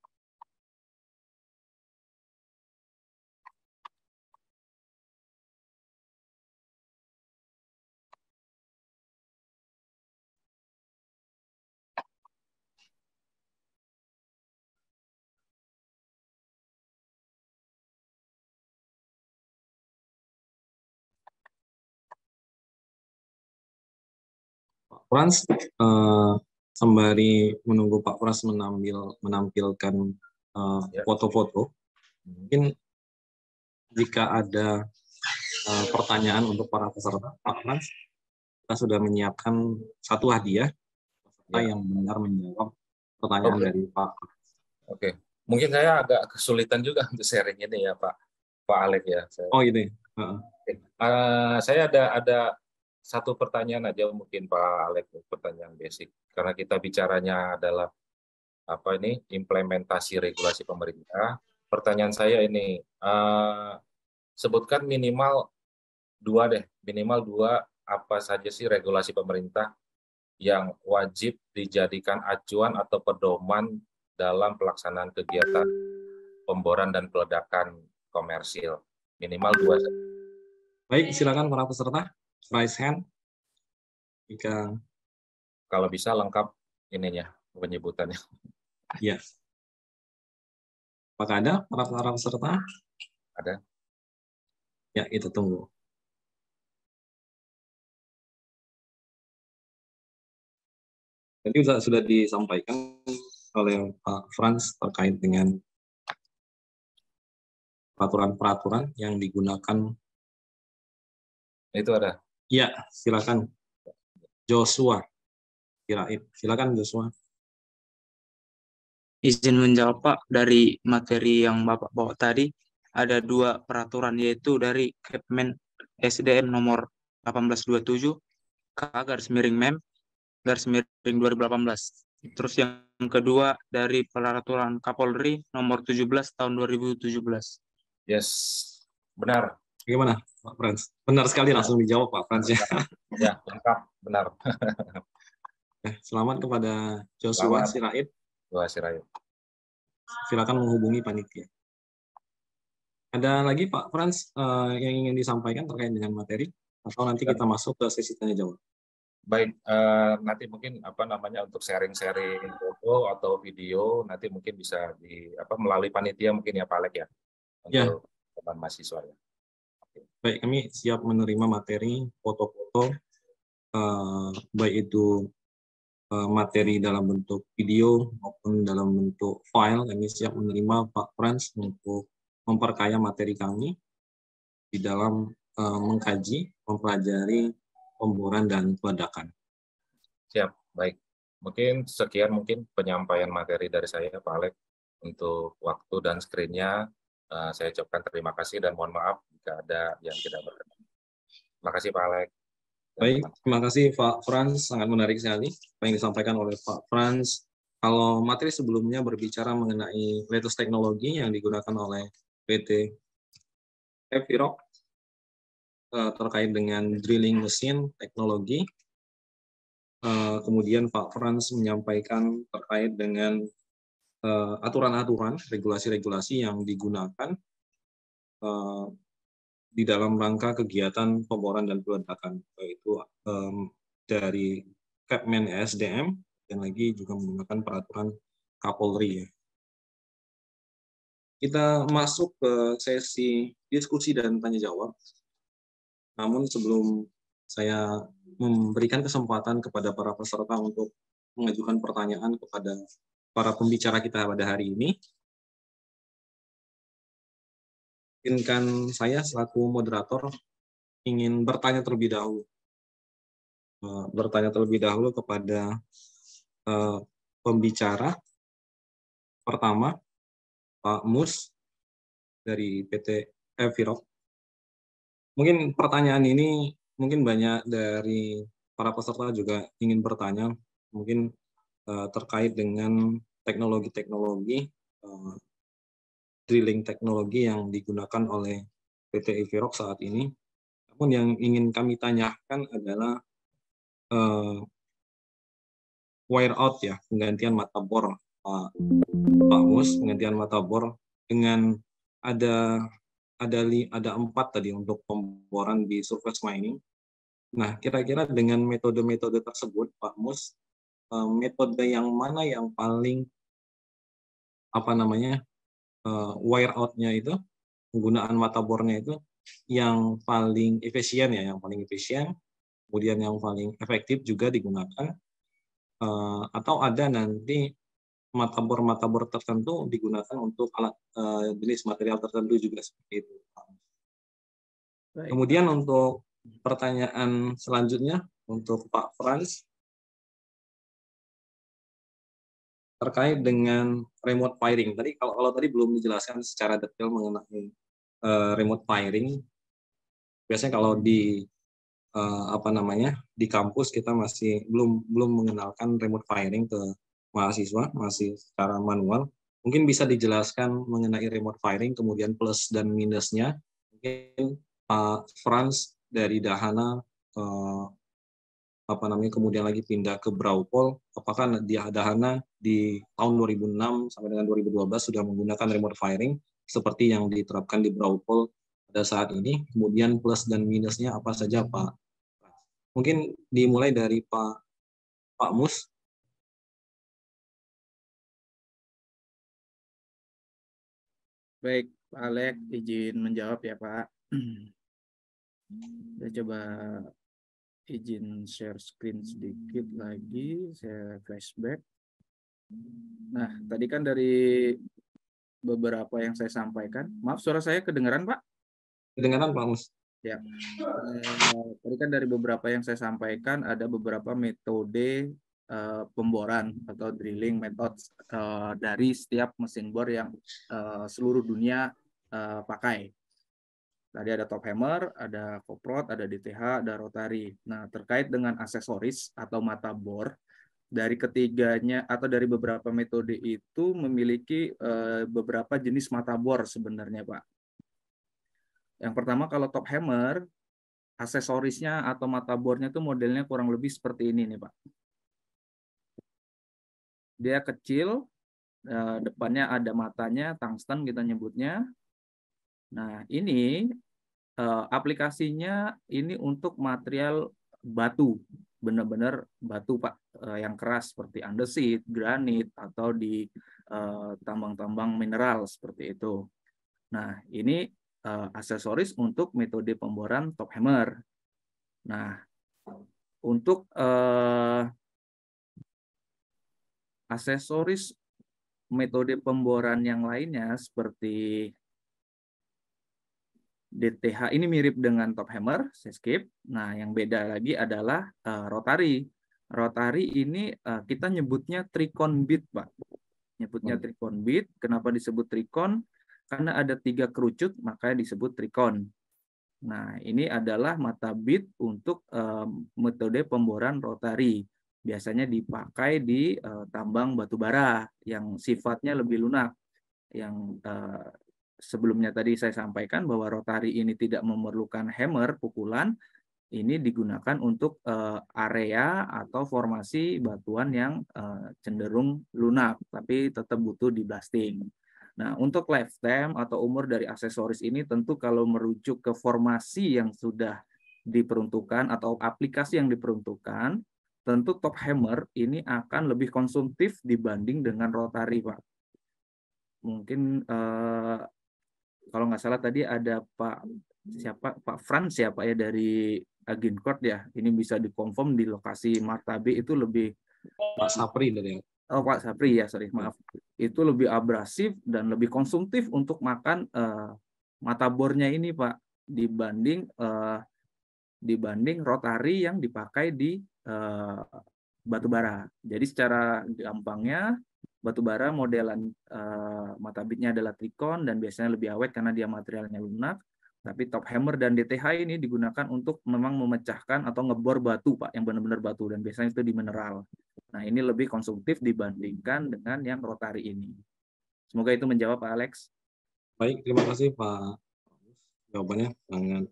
Pak Frans, sembari menunggu Pak Frans menampilkan foto-foto, mungkin jika ada pertanyaan untuk para peserta, Pak Frans, kita sudah menyiapkan satu hadiah peserta yang benar menjawab pertanyaan dari Pak Frans. Oke, mungkin saya agak kesulitan juga untuk sharing ini ya Pak Alex ya. Oh ini. Saya ada satu pertanyaan aja mungkin Pak Alex, pertanyaan basic. Karena kita bicaranya adalah implementasi regulasi pemerintah. Pertanyaan saya ini, sebutkan minimal dua apa saja sih regulasi pemerintah yang wajib dijadikan acuan atau pedoman dalam pelaksanaan kegiatan pemboran dan peledakan komersil. Minimal 2. Baik, silakan para peserta, raise hand. Jika kalau bisa lengkap ininya, penyebutannya. Iya. Apakah ada para peserta? Ada. Ya, kita tunggu. Tadi sudah disampaikan oleh Pak Frans terkait dengan peraturan-peraturan yang digunakan. Itu ada. Iya, silakan. Joshua. Silakan Joshua. Izin menjawab Pak, dari materi yang Bapak bawa tadi, ada 2 peraturan, yaitu dari Kepmen SDM nomor 1827, K/MEM, /2018. Terus yang kedua dari peraturan Kapolri nomor 17 tahun 2017. Yes, benar. Bagaimana Pak Frans? Benar sekali, langsung dijawab Pak Frans ya. Ya, lengkap, benar. Selamat kepada Joshua Sirait. Silakan menghubungi panitia. Ada lagi Pak Frans yang ingin disampaikan terkait dengan materi, atau nanti kita masuk ke sesi tanya jawab? Baik, nanti mungkin untuk sharing-sharing foto atau video nanti mungkin bisa melalui panitia mungkin ya Pak Alex ya, untuk teman mahasiswa ya. Baik, kami siap menerima materi foto-foto, baik itu materi dalam bentuk video maupun dalam bentuk file. Kami siap menerima Pak Frans untuk memperkaya materi kami. di dalam mengkaji, mempelajari pemboran dan peledakan. Siap, baik. Mungkin sekian penyampaian materi dari saya, Pak Alek. Untuk waktu dan screen-nya, saya ucapkan terima kasih dan mohon maaf jika ada yang tidak berkenan. Terima kasih, Pak Alek. Baik, terima kasih Pak Frans. Sangat menarik sekali apa yang disampaikan oleh Pak Frans. Kalau materi sebelumnya berbicara mengenai latest teknologi yang digunakan oleh PT Epiroc terkait dengan drilling mesin teknologi. Kemudian Pak Frans menyampaikan terkait dengan aturan-aturan, regulasi-regulasi yang digunakan di dalam rangka kegiatan pemboran dan peledakan, yaitu dari Kepmen ESDM dan lagi juga menggunakan peraturan Kapolri. Kita masuk ke sesi diskusi dan tanya jawab. Namun sebelum saya memberikan kesempatan kepada para peserta untuk mengajukan pertanyaan kepada para pembicara kita pada hari ini, izinkan saya selaku moderator ingin bertanya terlebih dahulu kepada pembicara pertama, Pak Mus dari PT Epiroc. Mungkin pertanyaan ini mungkin banyak dari para peserta juga ingin bertanya, mungkin terkait dengan teknologi-teknologi drilling teknologi yang digunakan oleh PT Epiroc saat ini. Namun yang ingin kami tanyakan adalah wire out ya, penggantian mata bor, Pak Mus, penggantian mata bor dengan ada 4 tadi untuk pemboran di surface mining. Nah, kira-kira dengan metode-metode tersebut, Pak Mus, metode yang mana yang paling wire out-nya itu, penggunaan mata bornya itu yang paling efisien ya, kemudian yang paling efektif juga digunakan, atau ada nanti mata bor tertentu digunakan untuk alat jenis material tertentu juga seperti itu. Baik. Kemudian untuk pertanyaan selanjutnya untuk Pak Frans terkait dengan remote firing. Tadi kalau tadi belum dijelaskan secara detail mengenai remote firing. Biasanya kalau di di kampus kita masih belum mengenalkan remote firing ke mahasiswa, masih secara manual. Mungkin bisa dijelaskan mengenai remote firing, kemudian plus dan minusnya. Mungkin Pak Frans dari Dahana kemudian lagi pindah ke Braupol, apakah di Dahana di tahun 2006 sampai dengan 2012 sudah menggunakan remote firing seperti yang diterapkan di Braupol pada saat ini. Kemudian plus dan minusnya apa saja, Pak? Mungkin dimulai dari Pak Mus. Baik, Pak Alek, izin menjawab ya, Pak. Saya coba izin share screen sedikit lagi, saya flashback. Nah, tadi kan dari beberapa yang saya sampaikan, maaf suara saya kedengaran, Pak? Kedengaran, Pak Mus. Ya, tadi kan dari beberapa yang saya sampaikan ada beberapa metode pemboran atau drilling methods dari setiap mesin bor yang seluruh dunia pakai. Tadi ada top hammer, ada coprod, ada DTH, ada rotary. Nah, terkait dengan aksesoris atau mata bor, dari ketiganya atau dari beberapa metode itu memiliki beberapa jenis mata bor sebenarnya, Pak. Yang pertama kalau top hammer, aksesorisnya atau mata bornya itu modelnya kurang lebih seperti ini nih, Pak. Dia kecil, depannya ada matanya, tungsten kita nyebutnya. Nah, ini aplikasinya ini untuk material batu, benar-benar batu, Pak, yang keras seperti andesit, granit, atau di tambang-tambang mineral seperti itu. Nah, ini aksesoris untuk metode pemboran top hammer. Nah, untuk aksesoris metode pemboran yang lainnya seperti DTH ini mirip dengan top hammer, saya skip. Nah, yang beda lagi adalah rotary. Rotary ini kita nyebutnya trikon beat, Pak. Nyebutnya trikon beat. Kenapa disebut trikon? Karena ada 3 kerucut, makanya disebut trikon. Nah, ini adalah mata beat untuk metode pemboran rotary. Biasanya dipakai di tambang batu bara yang sifatnya lebih lunak. Yang sebelumnya tadi saya sampaikan bahwa rotary ini tidak memerlukan hammer, pukulan. Ini digunakan untuk area atau formasi batuan yang cenderung lunak, tapi tetap butuh di blasting. Nah, untuk lifetime atau umur dari aksesoris ini tentu kalau merujuk ke formasi yang sudah diperuntukkan atau aplikasi yang diperuntukkan, tentu top hammer ini akan lebih konsumtif dibanding dengan rotary, Pak. Mungkin kalau nggak salah tadi ada Pak Frans ya Pak ya dari Agincourt ya. Ini bisa dikonfirm di lokasi Martabe itu lebih Pak Sapri dari Pak Sapri ya, sorry, maaf. Itu lebih abrasif dan lebih konsumtif untuk makan mata bornya ini Pak dibanding rotary yang dipakai di batu bara. Jadi secara gampangnya batu bara modelan mata bitnya adalah trikon dan biasanya lebih awet karena dia materialnya lunak. Tapi top hammer dan DTH ini digunakan untuk memang memecahkan atau ngebor batu, Pak, yang benar-benar batu, dan biasanya itu di mineral. Nah, ini lebih konsumtif dibandingkan dengan yang rotary ini. Semoga itu menjawab, Pak Alex. Baik, terima kasih Pak. Jawabannya sangat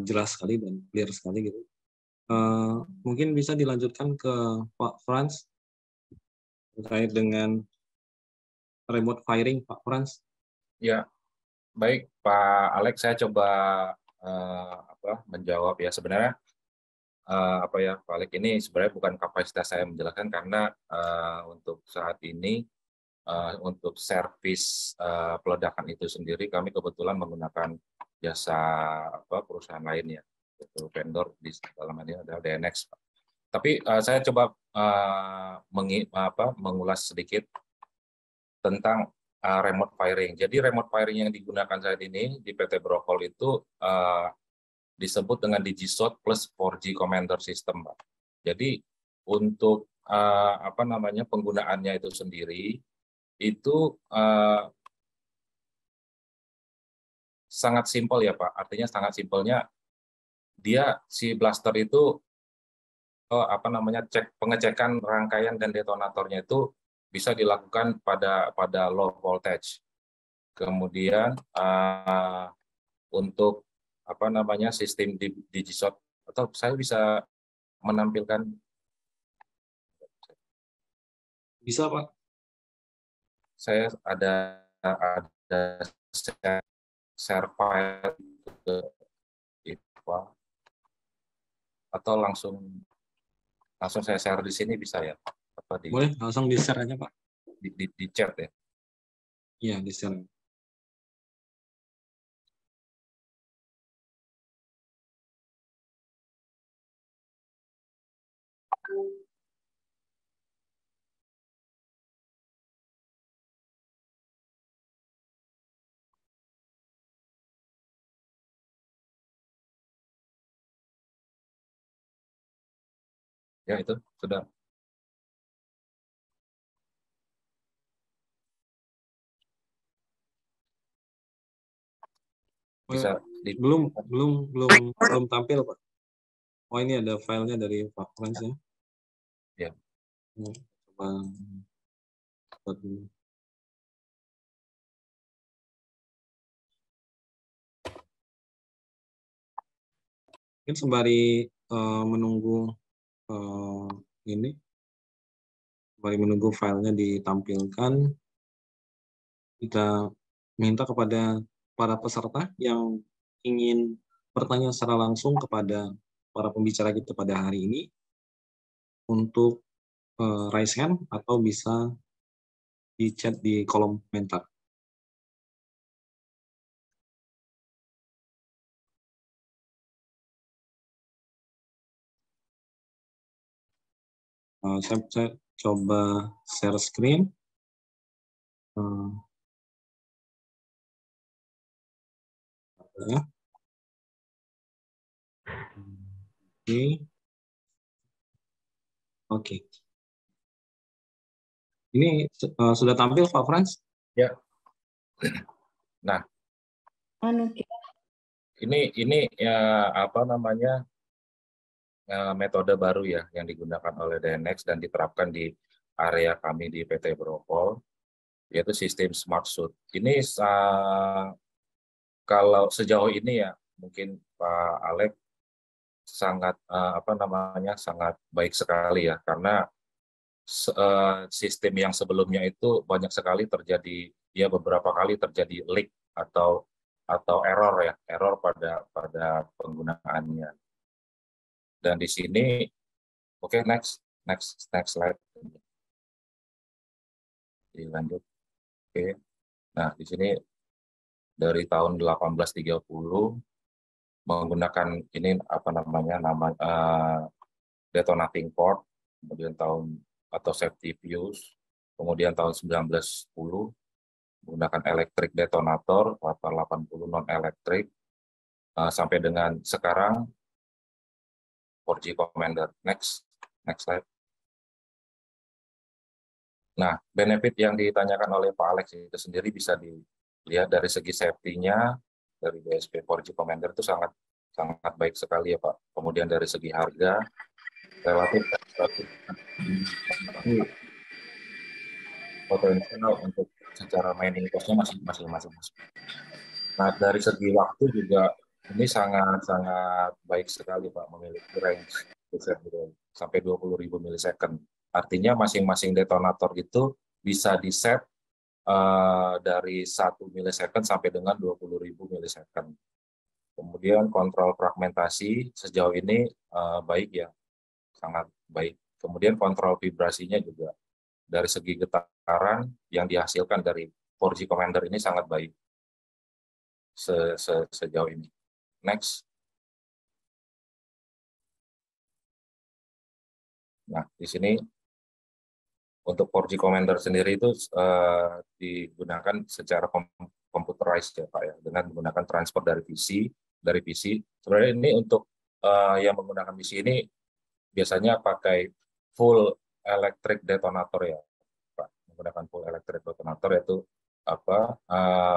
jelas sekali dan clear sekali gitu. Mungkin bisa dilanjutkan ke Pak Frans terkait dengan remote firing, Pak Frans. Ya, baik Pak Alex, saya coba menjawab ya. Sebenarnya Pak Alex, ini sebenarnya bukan kapasitas saya menjelaskan karena untuk saat ini untuk servis peledakan itu sendiri kami kebetulan menggunakan jasa perusahaan lain ya, itu vendor di dalam ini adalah DNX. Tapi saya coba mengulas sedikit tentang remote firing. Jadi remote firing yang digunakan saat ini di PT Brokol itu disebut dengan DigiShot plus 4G Commander System, Pak. Jadi untuk penggunaannya itu sendiri itu sangat simpel ya Pak. Artinya sangat simpelnya dia si blaster itu pengecekan rangkaian dan detonatornya itu bisa dilakukan pada low voltage. Kemudian untuk sistem DigiShot, atau saya bisa menampilkan. Bisa Pak. Saya ada share file ke IPA, atau langsung saya share di sini bisa ya? Boleh langsung di share aja Pak. Di chat ya? Iya, di share. Ya, itu sudah. Bisa belum tampil Pak. Oh, ini ada filenya dari Pak Frans ya. Ya. Coba buat dulu. Mungkin sembari menunggu filenya ditampilkan, kita minta kepada para peserta yang ingin bertanya secara langsung kepada para pembicara kita pada hari ini untuk raise hand atau bisa di chat di kolom komentar. Saya coba share screen. Ya. Oke. Oke. Ini sudah tampil Pak Frans? Ya. Nah, ini ya apa namanya metode baru ya yang digunakan oleh DNX dan diterapkan di area kami di PT Brokol, yaitu sistem Smart Suit. Ini kalau sejauh ini ya mungkin Pak Alex sangat apa namanya sangat baik sekali ya, karena sistem yang sebelumnya itu banyak sekali terjadi, ya beberapa kali terjadi leak atau error ya, error pada penggunaannya. Dan di sini, oke, next slide. Dilanjut. Oke. Nah, di sini dari tahun 1830 menggunakan ini apa namanya detonating port, kemudian tahun atau safety fuse, kemudian tahun 1910 menggunakan electric detonator, 80 non elektrik, sampai dengan sekarang 4G Commander. Next slide. Nah, benefit yang ditanyakan oleh Pak Alex itu sendiri bisa dilihat dari segi safety-nya, dari BSP 4G Commander itu sangat baik sekali ya Pak. Kemudian dari segi harga, relatif potensial untuk secara mining cost-nya masih. Nah, dari segi waktu juga ini sangat baik sekali Pak, memiliki range sampai 20.000 milisecond. Artinya masing-masing detonator itu bisa di-set dari 1 milisecond sampai dengan 20.000 milisecond. Kemudian kontrol fragmentasi sejauh ini baik ya, sangat baik. Kemudian kontrol vibrasinya juga dari segi getaran yang dihasilkan dari 4G Commander ini sangat baik sejauh ini. Next. Nah, di sini untuk 4G Commander sendiri itu digunakan secara computerized ya Pak ya, dengan menggunakan transfer dari PC. Sebenarnya ini untuk yang menggunakan PC ini biasanya pakai full electric detonator ya Pak. Menggunakan full electric detonator, yaitu apa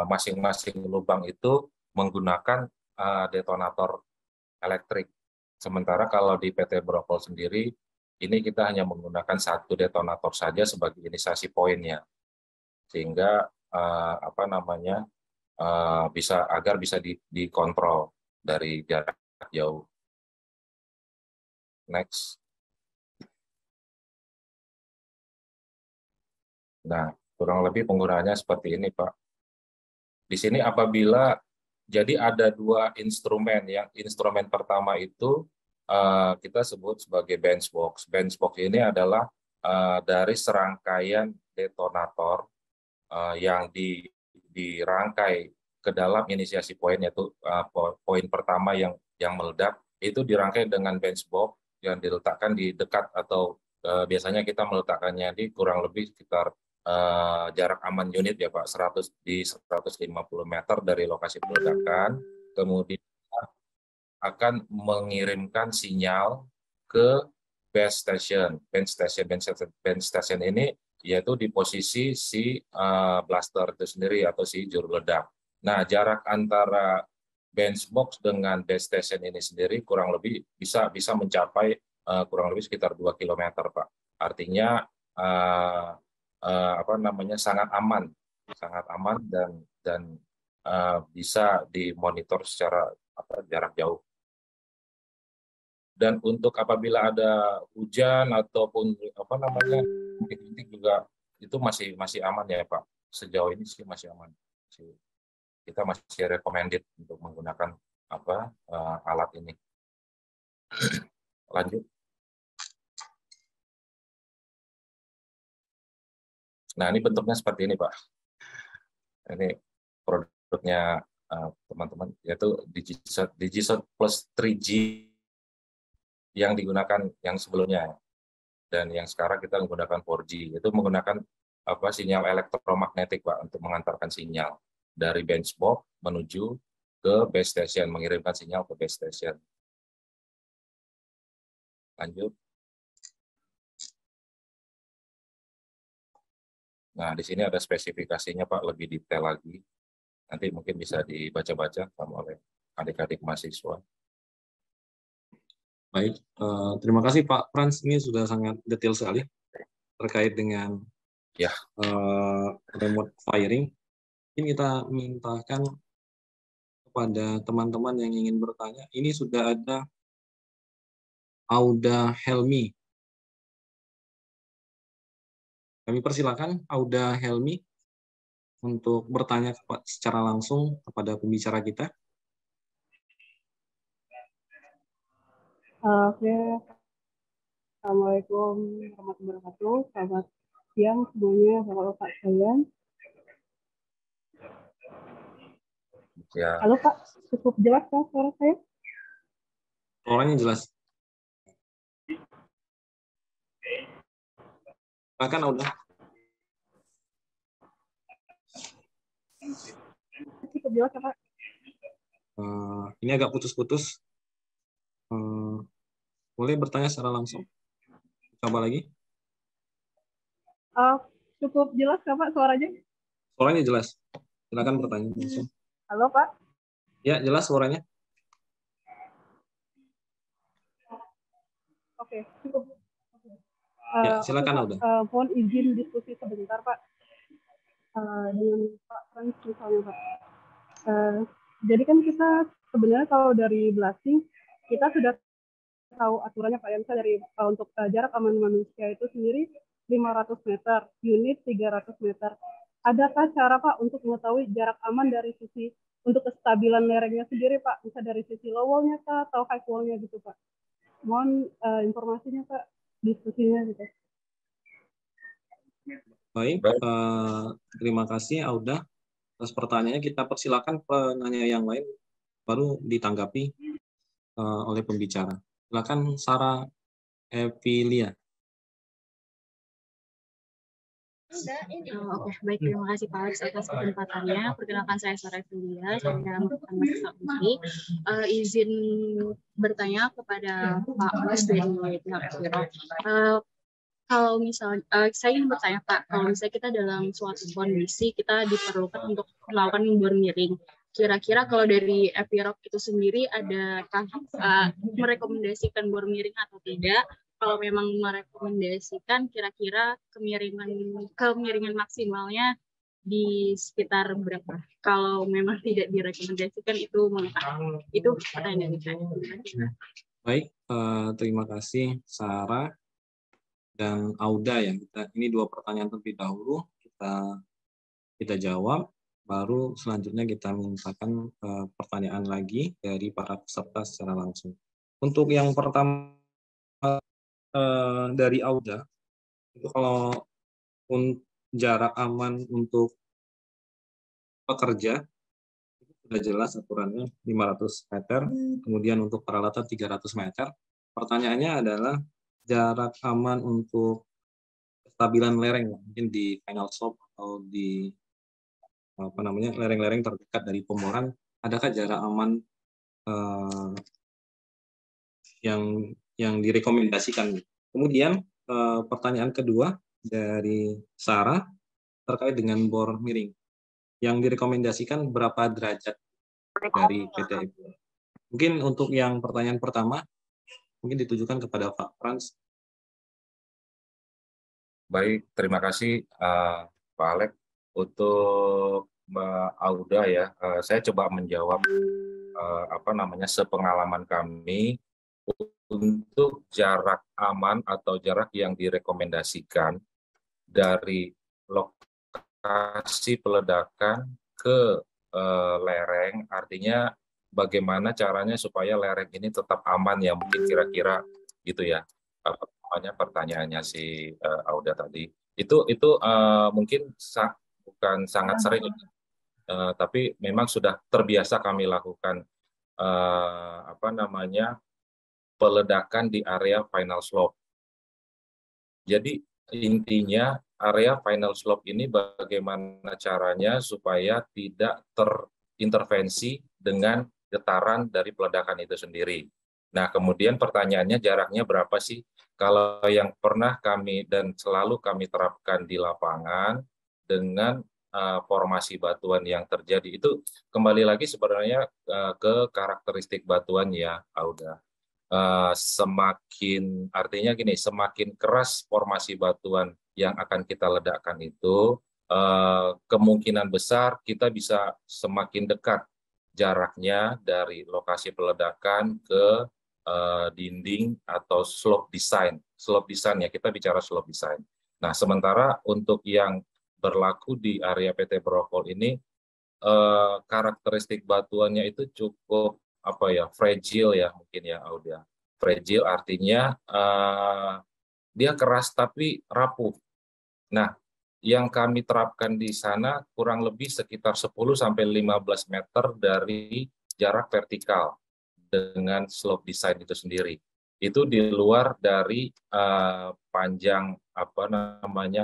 masing-masing lubang itu menggunakan detonator elektrik. Sementara kalau di PT Brokol sendiri, ini kita hanya menggunakan satu detonator saja sebagai inisiasi poinnya, sehingga apa namanya agar bisa dikontrol dari jarak jauh. Next. Nah, kurang lebih penggunaannya seperti ini, Pak. Di sini apabila jadi ada dua instrumen, yang instrumen pertama itu kita sebut sebagai bench box. Bench box ini adalah dari serangkaian detonator yang dirangkai ke dalam inisiasi poin, yaitu poin pertama yang meledak itu dirangkai dengan bench box yang diletakkan di dekat atau biasanya kita meletakkannya di kurang lebih sekitar jarak aman unit ya Pak, 150 meter dari lokasi peledakan. Kemudian akan mengirimkan sinyal ke base station. Base station ini yaitu di posisi si blaster itu sendiri atau si juru ledak. Nah, jarak antara bench box dengan base station ini sendiri kurang lebih bisa mencapai kurang lebih sekitar 2 km, Pak. Artinya apa namanya sangat aman dan bisa dimonitor secara jarak jauh. Dan untuk apabila ada hujan ataupun apa namanya bintik juga itu masih aman ya Pak. Sejauh ini sih masih aman. Kita masih recommended untuk menggunakan alat ini. Lanjut. Nah, ini bentuknya seperti ini Pak. Ini produknya teman-teman, yaitu Digisot Plus 3G yang digunakan yang sebelumnya, dan yang sekarang kita menggunakan 4G, itu menggunakan sinyal elektromagnetik Pak untuk mengantarkan sinyal dari bench box menuju ke base station, mengirimkan sinyal ke base station. Lanjut. Nah, di sini ada spesifikasinya Pak, lebih detail lagi. Nanti mungkin bisa dibaca-baca sama oleh adik-adik mahasiswa. Baik, terima kasih Pak Frans. Ini sudah sangat detail sekali terkait dengan Ya. remote firing. Mungkin kita mintakan kepada teman-teman yang ingin bertanya. Ini sudah ada Auda Helmi. Kami persilakan Auda Helmi untuk bertanya secara langsung kepada pembicara kita. Oke, Assalamualaikum warahmatullahi wabarakatuh. Selamat siang semuanya, Bapak-Bapak sekalian. Ya. Halo Pak, cukup jelas kan suara saya? Suaranya jelas. Silakan Auda. Cukup jelas ya Pak? Ini agak putus-putus. Boleh bertanya secara langsung? Coba lagi. Cukup jelas ya Pak suaranya? Suaranya jelas. Silakan bertanya langsung. Halo Pak? Ya, jelas suaranya. Oke, cukup. Ya, silakan Auda. Mohon izin diskusi sebentar Pak. Dengan Pak Frans misalnya Pak. Jadi kan kita sebenarnya kalau dari blasting, kita sudah tahu aturannya Pak, yang dari untuk jarak aman manusia itu sendiri 500 meter, unit 300 meter. Adakah cara Pak untuk mengetahui jarak aman dari sisi untuk kestabilan lerengnya sendiri Pak, bisa dari sisi low wall-nya Pak, atau high wall-nya gitu Pak? Mohon informasinya Pak, diskusinya gitu. Baik, terima kasih Auda atas pertanyaannya. Kita persilakan penanya yang lain baru ditanggapi oleh pembicara. Silakan Sarah Evilia. Oke, baik. Terima kasih Pak Alex atas kesempatannya. Perkenalkan saya Sarah Evilia, saya merupakan mahasiswa UI. Izin bertanya kepada Pak Alex dari pihak Viro. Kalau misalnya, saya ingin bertanya Pak, kalau misalnya kita dalam suatu kondisi, kita diperlukan untuk melakukan bor miring. Kira-kira kalau dari Epiroc itu sendiri, adakah merekomendasikan bor miring atau tidak? Kalau memang merekomendasikan, kira-kira kemiringan maksimalnya di sekitar berapa? Kalau memang tidak direkomendasikan, itu mengapa? Itu pertanyaan dari saya. Baik, terima kasih Sarah dan Auda ya. Ini dua pertanyaan terlebih dahulu kita jawab, baru selanjutnya kita mintakan pertanyaan lagi dari para peserta secara langsung. Untuk yang pertama dari Auda, itu kalau jarak aman untuk pekerja itu sudah jelas aturannya 500 meter, kemudian untuk peralatan 300 meter. Pertanyaannya adalah jarak aman untuk kestabilan lereng, mungkin di final slope atau di lereng-lereng terdekat dari pemboran, adakah jarak aman yang direkomendasikan? Kemudian pertanyaan kedua dari Sarah terkait dengan bor miring yang direkomendasikan berapa derajat dari PT. Mungkin untuk yang pertanyaan pertama mungkin ditujukan kepada Pak Frans. Baik, terima kasih Pak Alex. Untuk Mbak Auda ya, saya coba menjawab sepengalaman kami untuk jarak aman atau jarak yang direkomendasikan dari lokasi peledakan ke lereng, artinya bagaimana caranya supaya lereng ini tetap aman ya, mungkin kira-kira gitu ya. Pertanyaannya si Auda tadi itu mungkin bukan sangat sering, tapi memang sudah terbiasa kami lakukan peledakan di area final slope. Jadi intinya area final slope ini bagaimana caranya supaya tidak terintervensi dengan getaran dari peledakan itu sendiri. Nah, kemudian pertanyaannya jaraknya berapa sih? Kalau yang pernah kami dan selalu kami terapkan di lapangan dengan formasi batuan yang terjadi itu kembali lagi sebenarnya ke karakteristik batuan ya, Auda. Semakin artinya gini, semakin keras formasi batuan yang akan kita ledakkan itu, kemungkinan besar kita bisa semakin dekat jaraknya dari lokasi peledakan ke dinding atau slope design. Slope design ya, kita bicara slope design. Nah, sementara untuk yang berlaku di area PT Brokol ini, karakteristik batuannya itu cukup fragile ya mungkin ya, Audia. Fragile artinya dia keras tapi rapuh. Nah, yang kami terapkan di sana kurang lebih sekitar 10-15 meter dari jarak vertikal dengan slope design itu sendiri. Itu di luar dari panjang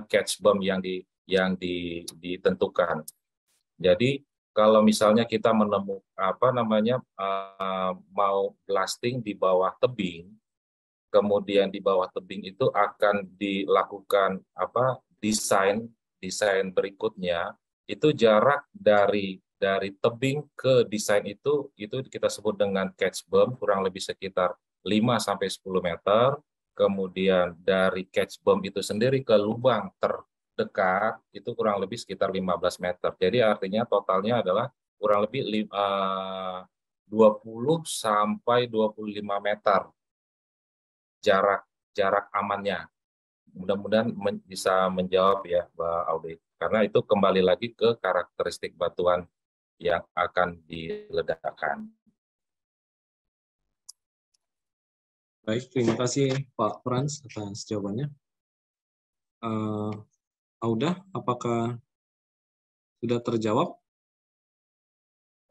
catch berm yang ditentukan. Jadi kalau misalnya kita mau blasting di bawah tebing, kemudian di bawah tebing itu akan dilakukan desain berikutnya, itu jarak dari tebing ke desain itu kita sebut dengan catch berm kurang lebih sekitar 5-10 meter. Kemudian dari catch berm itu sendiri ke lubang terdekat itu kurang lebih sekitar 15 meter. Jadi artinya totalnya adalah kurang lebih 20-25 meter jarak amannya. Mudah-mudahan bisa menjawab ya, Mbak Aude. Karena itu kembali lagi ke karakteristik batuan yang akan diledakkan. Baik, terima kasih Pak Frans atas jawabannya. Auda, apakah sudah terjawab?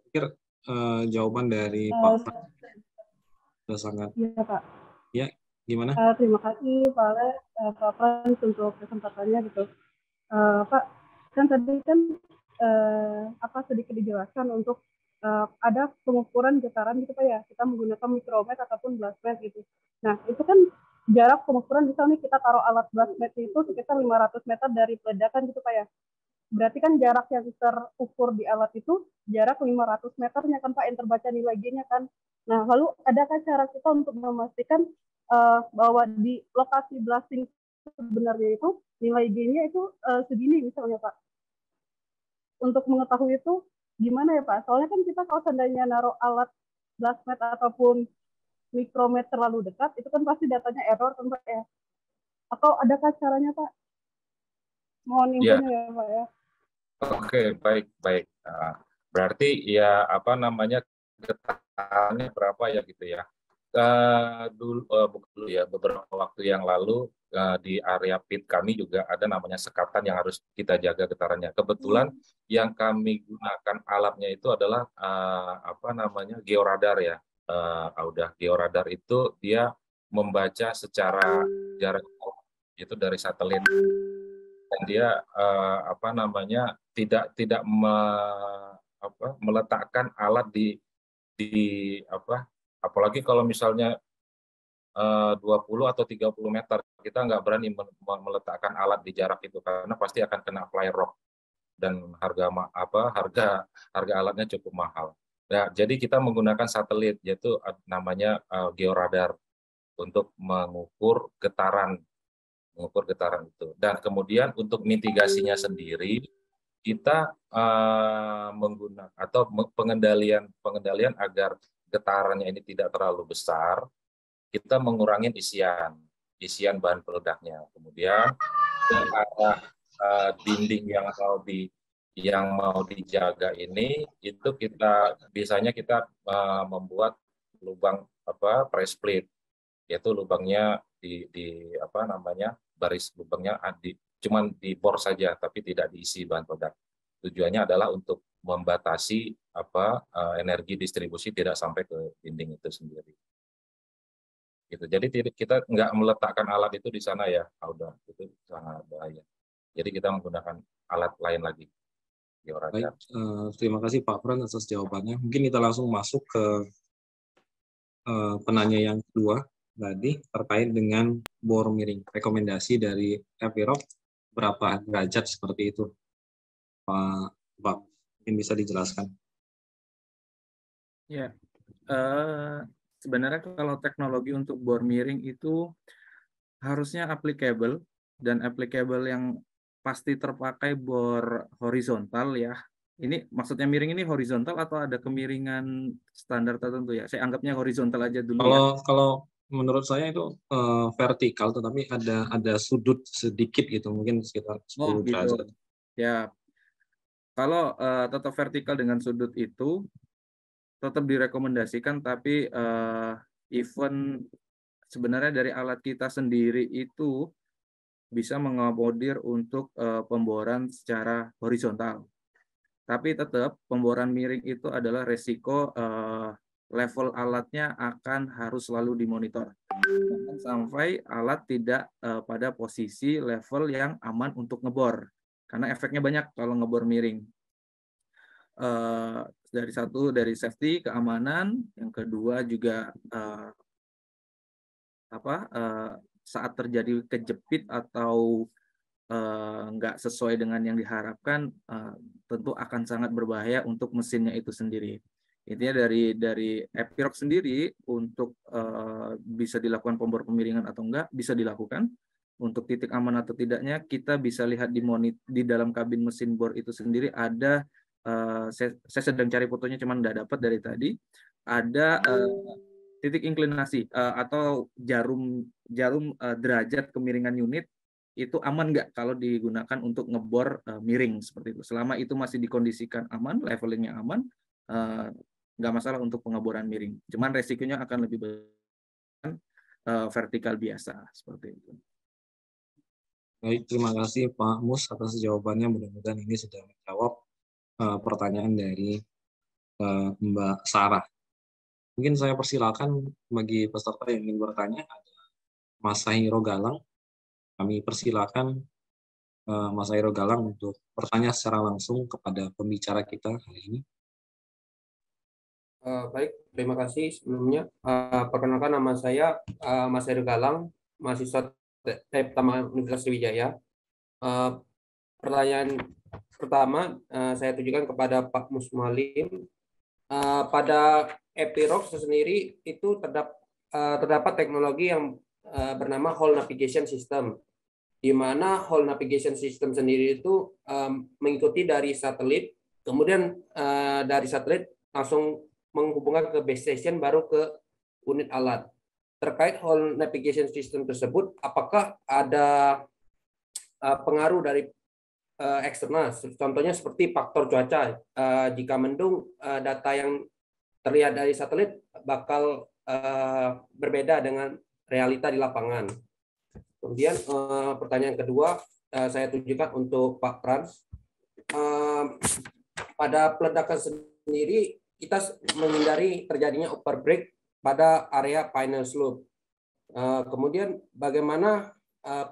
Pikir jawaban dari Pak Frans sudah sangat. Iya, Pak. Ya, gimana? Terima kasih Pak Frans untuk kesempatannya gitu. Pak, kan tadi kan sedikit dijelaskan untuk ada pengukuran getaran gitu Pak ya. Kita menggunakan mikromet ataupun blastmet gitu. Nah, itu kan jarak pengukuran misalnya kita taruh alat blastmet itu sekitar 500 meter dari peledakan gitu Pak ya. Berarti kan jarak yang terukur di alat itu jarak 500 meternya kan Pak yang terbaca nilai G-nya kan. Nah, lalu adakah cara kita untuk memastikan bahwa di lokasi blasting sebenarnya itu nilai G-nya itu segini misalnya Pak? Untuk mengetahui itu gimana ya Pak? Soalnya kan kita kalau seandainya naruh alat blastmet ataupun mikromet terlalu dekat, itu kan pasti datanya error kan Pak ya? Atau adakah caranya Pak? Mohon infonya ya Pak ya. Oke, baik. Berarti ya getarannya berapa ya gitu ya. Beberapa waktu yang lalu di area pit kami juga ada namanya sekatan yang harus kita jaga getarannya. Kebetulan yang kami gunakan alatnya itu adalah georadar ya. Udah georadar itu dia membaca secara jarak itu dari satelit, dan dia tidak meletakkan alat di apalagi kalau misalnya 20 atau 30 meter, kita nggak berani meletakkan alat di jarak itu karena pasti akan kena fly rock dan harga alatnya cukup mahal. Nah, jadi kita menggunakan satelit yaitu namanya georadar untuk mengukur getaran itu. Dan kemudian untuk mitigasinya sendiri kita menggunakan atau pengendalian agar getarannya ini tidak terlalu besar, kita mengurangi isian bahan peledaknya. Kemudian dinding yang mau dijaga ini itu biasanya kita membuat lubang press plate, yaitu lubangnya baris lubangnya cuman dibor saja tapi tidak diisi bahan peledak. Tujuannya adalah untuk membatasi energi distribusi tidak sampai ke dinding itu sendiri. Gitu. Jadi kita nggak meletakkan alat itu di sana ya, udah itu sangat bahaya. Jadi kita menggunakan alat lain lagi. Baik, terima kasih Pak Fran atas jawabannya. Mungkin kita langsung masuk ke penanya yang kedua tadi terkait dengan bor miring. Rekomendasi dari Epiroc berapa derajat seperti itu, Pak? Mungkin bisa dijelaskan. Ya, sebenarnya kalau teknologi untuk bor miring itu harusnya applicable, dan applicable yang pasti terpakai bor horizontal ya. Ini maksudnya miring ini horizontal atau ada kemiringan standar tertentu ya? Saya anggapnya horizontal aja dulu ya. Kalau menurut saya itu vertikal, tetapi ada sudut sedikit gitu, mungkin sekitar 10 derajat. Gitu. Ya, kalau tetap vertikal dengan sudut itu tetap direkomendasikan, tapi even sebenarnya dari alat kita sendiri itu bisa mengakomodir untuk pemboran secara horizontal. Tapi tetap pemboran miring itu adalah resiko level alatnya akan harus selalu dimonitor. Sampai alat tidak pada posisi level yang aman untuk ngebor. Karena efeknya banyak kalau ngebor miring. Dari safety, keamanan, yang kedua juga saat terjadi kejepit atau nggak sesuai dengan yang diharapkan, tentu akan sangat berbahaya untuk mesinnya itu sendiri. Intinya dari Epiroc sendiri untuk bisa dilakukan pembor pemiringan atau enggak bisa dilakukan. Untuk titik aman atau tidaknya kita bisa lihat di dalam kabin mesin bor itu sendiri ada, saya sedang cari fotonya cuman nggak dapat dari tadi, ada titik inklinasi atau jarum derajat kemiringan unit itu aman nggak kalau digunakan untuk ngebor miring seperti itu. Selama itu masih dikondisikan aman, levelingnya aman, nggak masalah untuk pengeboran miring. Cuman resikonya akan lebih besar vertikal biasa seperti itu. Baik, terima kasih Pak Mus atas jawabannya. Mudah-mudahan ini sudah menjawab pertanyaan dari Mbak Sarah. Mungkin saya persilakan bagi peserta yang ingin bertanya, ada Mas Sahiro Galang. Kami persilakan Mas Sahiro Galang untuk bertanya secara langsung kepada pembicara kita hari ini. Baik, terima kasih sebelumnya. Perkenalkan, nama saya Mas Sahiro Galang, mahasiswa Taman Universitas Sriwijaya. Pertanyaan pertama saya tujukan kepada Pak Musmalim. Pada Epiroc sendiri itu terdapat teknologi yang bernama Whole Navigation System, di mana Whole Navigation System sendiri itu mengikuti dari satelit, kemudian dari satelit langsung menghubungkan ke base station, baru ke unit alat. Terkait Whole Navigation System tersebut, apakah ada pengaruh dari eksternal, contohnya seperti faktor cuaca? Jika mendung, data yang terlihat dari satelit bakal berbeda dengan realita di lapangan. Kemudian pertanyaan kedua saya tujukan untuk Pak Frans. Pada peledakan sendiri kita menghindari terjadinya overbreak pada area final slope. Kemudian bagaimana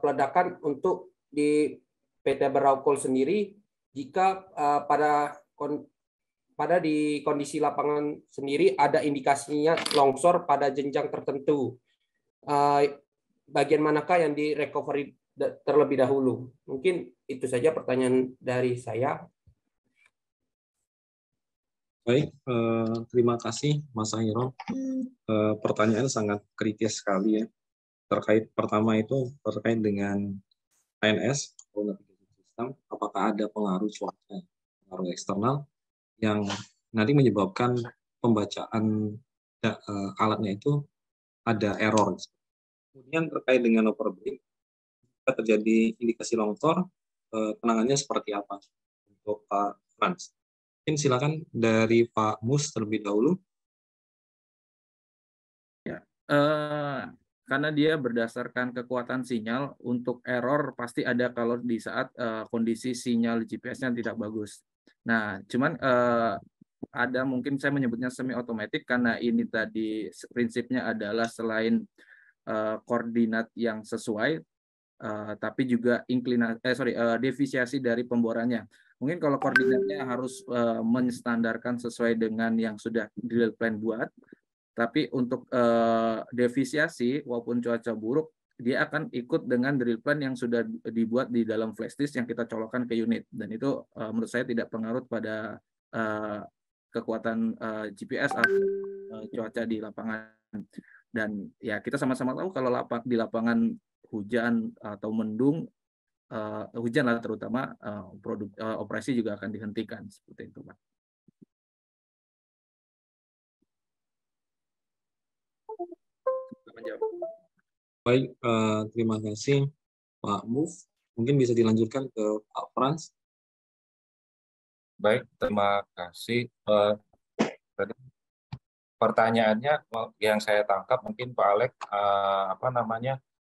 peledakan untuk di PT Beraukol sendiri jika pada di kondisi lapangan sendiri ada indikasinya longsor pada jenjang tertentu? Bagian manakah yang di recovery terlebih dahulu? Mungkin itu saja pertanyaan dari saya. Baik, terima kasih Mas Sahiro. Pertanyaan sangat kritis sekali ya. Pertama itu terkait dengan ANS, apakah ada pengaruh cuaca, pengaruh eksternal yang nanti menyebabkan pembacaan alatnya itu ada error. Kemudian terkait dengan overbreak, jika terjadi indikasi longsor, penanganannya seperti apa untuk Pak Frans? Mungkin silakan dari Pak Mus terlebih dahulu. Ya, karena dia berdasarkan kekuatan sinyal, untuk error pasti ada kalau di saat kondisi sinyal GPS-nya tidak bagus. Nah, cuman ada, mungkin saya menyebutnya semi otomatis karena ini tadi prinsipnya adalah selain koordinat yang sesuai, tapi juga devisiasi dari pemborannya. Mungkin kalau koordinatnya harus menstandarkan sesuai dengan yang sudah drill plan buat, tapi untuk defisiasi walaupun cuaca buruk, dia akan ikut dengan drill plan yang sudah dibuat di dalam flash disk yang kita colokkan ke unit. Dan itu menurut saya tidak pengaruh pada kekuatan GPS atau cuaca di lapangan. Dan ya kita sama-sama tahu kalau di lapangan hujan atau mendung, hujan lah terutama, operasi juga akan dihentikan seperti itu, Pak. Baik, terima kasih Pak Muf. Mungkin bisa dilanjutkan ke Pak Frans. Baik, terima kasih. Tadi pertanyaannya yang saya tangkap mungkin Pak Alex,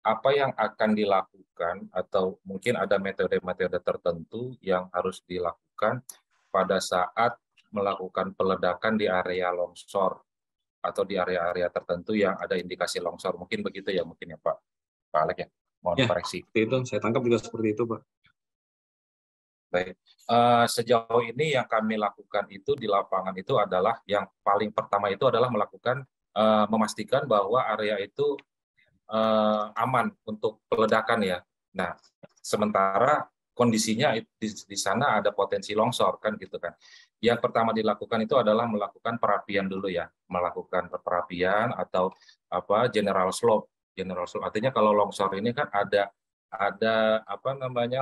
apa yang akan dilakukan atau mungkin ada metode-metode tertentu yang harus dilakukan pada saat melakukan peledakan di area longsor atau di area-area tertentu yang ada indikasi longsor. Mungkin begitu ya, mungkin ya Pak Alex ya. Mohon koreksi. Itu saya tangkap juga seperti itu, Pak. Baik, sejauh ini yang kami lakukan itu di lapangan itu adalah yang paling pertama itu adalah melakukan memastikan bahwa area itu aman untuk peledakan ya. Nah, sementara kondisinya di sana ada potensi longsor kan gitu kan. Yang pertama dilakukan itu adalah melakukan perapian dulu ya, melakukan perapian atau general slope. General slope artinya kalau longsor ini kan ada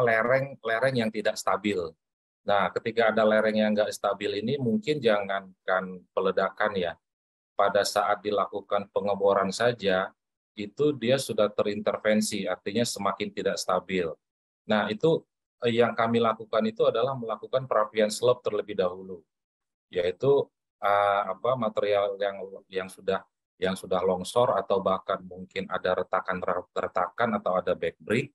lereng yang tidak stabil. Nah, ketika ada lereng yang nggak stabil ini mungkin jangankan peledakan ya. Pada saat dilakukan pengeboran saja itu dia sudah terintervensi, artinya semakin tidak stabil. Nah, itu yang kami lakukan itu adalah melakukan perapian slope terlebih dahulu, yaitu material yang sudah longsor atau bahkan mungkin ada retakan atau ada backbreak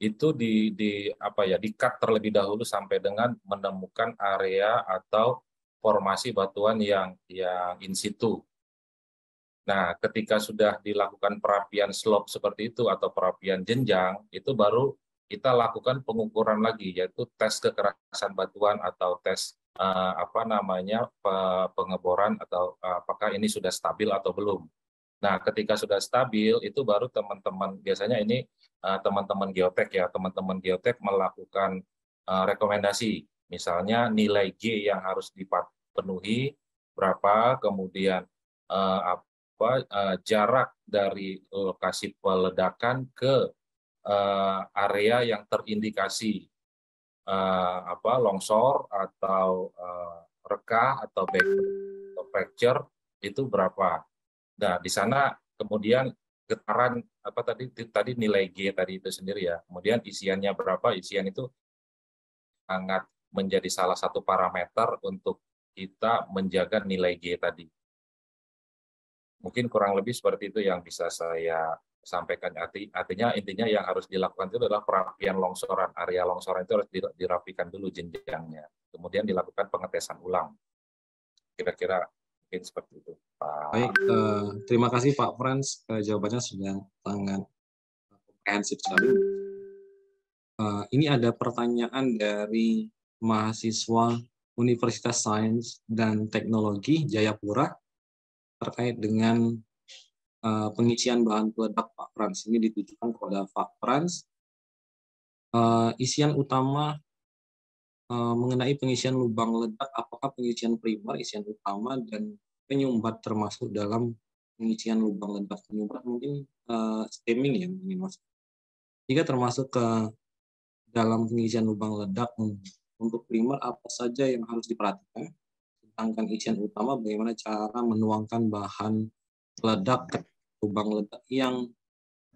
itu di-cut terlebih dahulu sampai dengan menemukan area atau formasi batuan yang in situ. Nah, ketika sudah dilakukan perapian slope seperti itu atau perapian jenjang, itu baru kita lakukan pengukuran lagi, yaitu tes kekerasan batuan atau tes pengeboran atau apakah ini sudah stabil atau belum. Nah, ketika sudah stabil, itu baru teman-teman, biasanya ini teman-teman geotek ya, teman-teman geotek melakukan rekomendasi, misalnya nilai G yang harus dipenuhi berapa, kemudian jarak dari lokasi peledakan ke area yang terindikasi longsor atau rekah atau fracture itu berapa. Nah, di sana kemudian getaran tadi nilai G tadi itu sendiri ya. Kemudian isiannya berapa? Isian itu sangat menjadi salah satu parameter untuk kita menjaga nilai G tadi. Mungkin kurang lebih seperti itu yang bisa saya sampaikan. Artinya intinya yang harus dilakukan itu adalah perapian longsoran. Area longsoran itu harus dirapikan dulu jenjangnya. Kemudian dilakukan pengetesan ulang. Kira-kira mungkin seperti itu, Pak. Baik, terima kasih Pak Frans. Jawabannya sudah sangat komprehensif sekali. Ini ada pertanyaan dari mahasiswa Universitas Sains dan Teknologi Jayapura terkait dengan pengisian bahan peledak Pak Frans. Ini ditujukan kepada Pak Frans. Isian utama mengenai pengisian lubang ledak, apakah pengisian primer, isian utama, dan penyumbat termasuk dalam pengisian lubang ledak. Penyumbat mungkin stemming ya, mungkin Mas. Jika termasuk ke dalam pengisian lubang ledak, untuk primer apa saja yang harus diperhatikan, sedangkan isian utama bagaimana cara menuangkan bahan ledak ke lubang ledak yang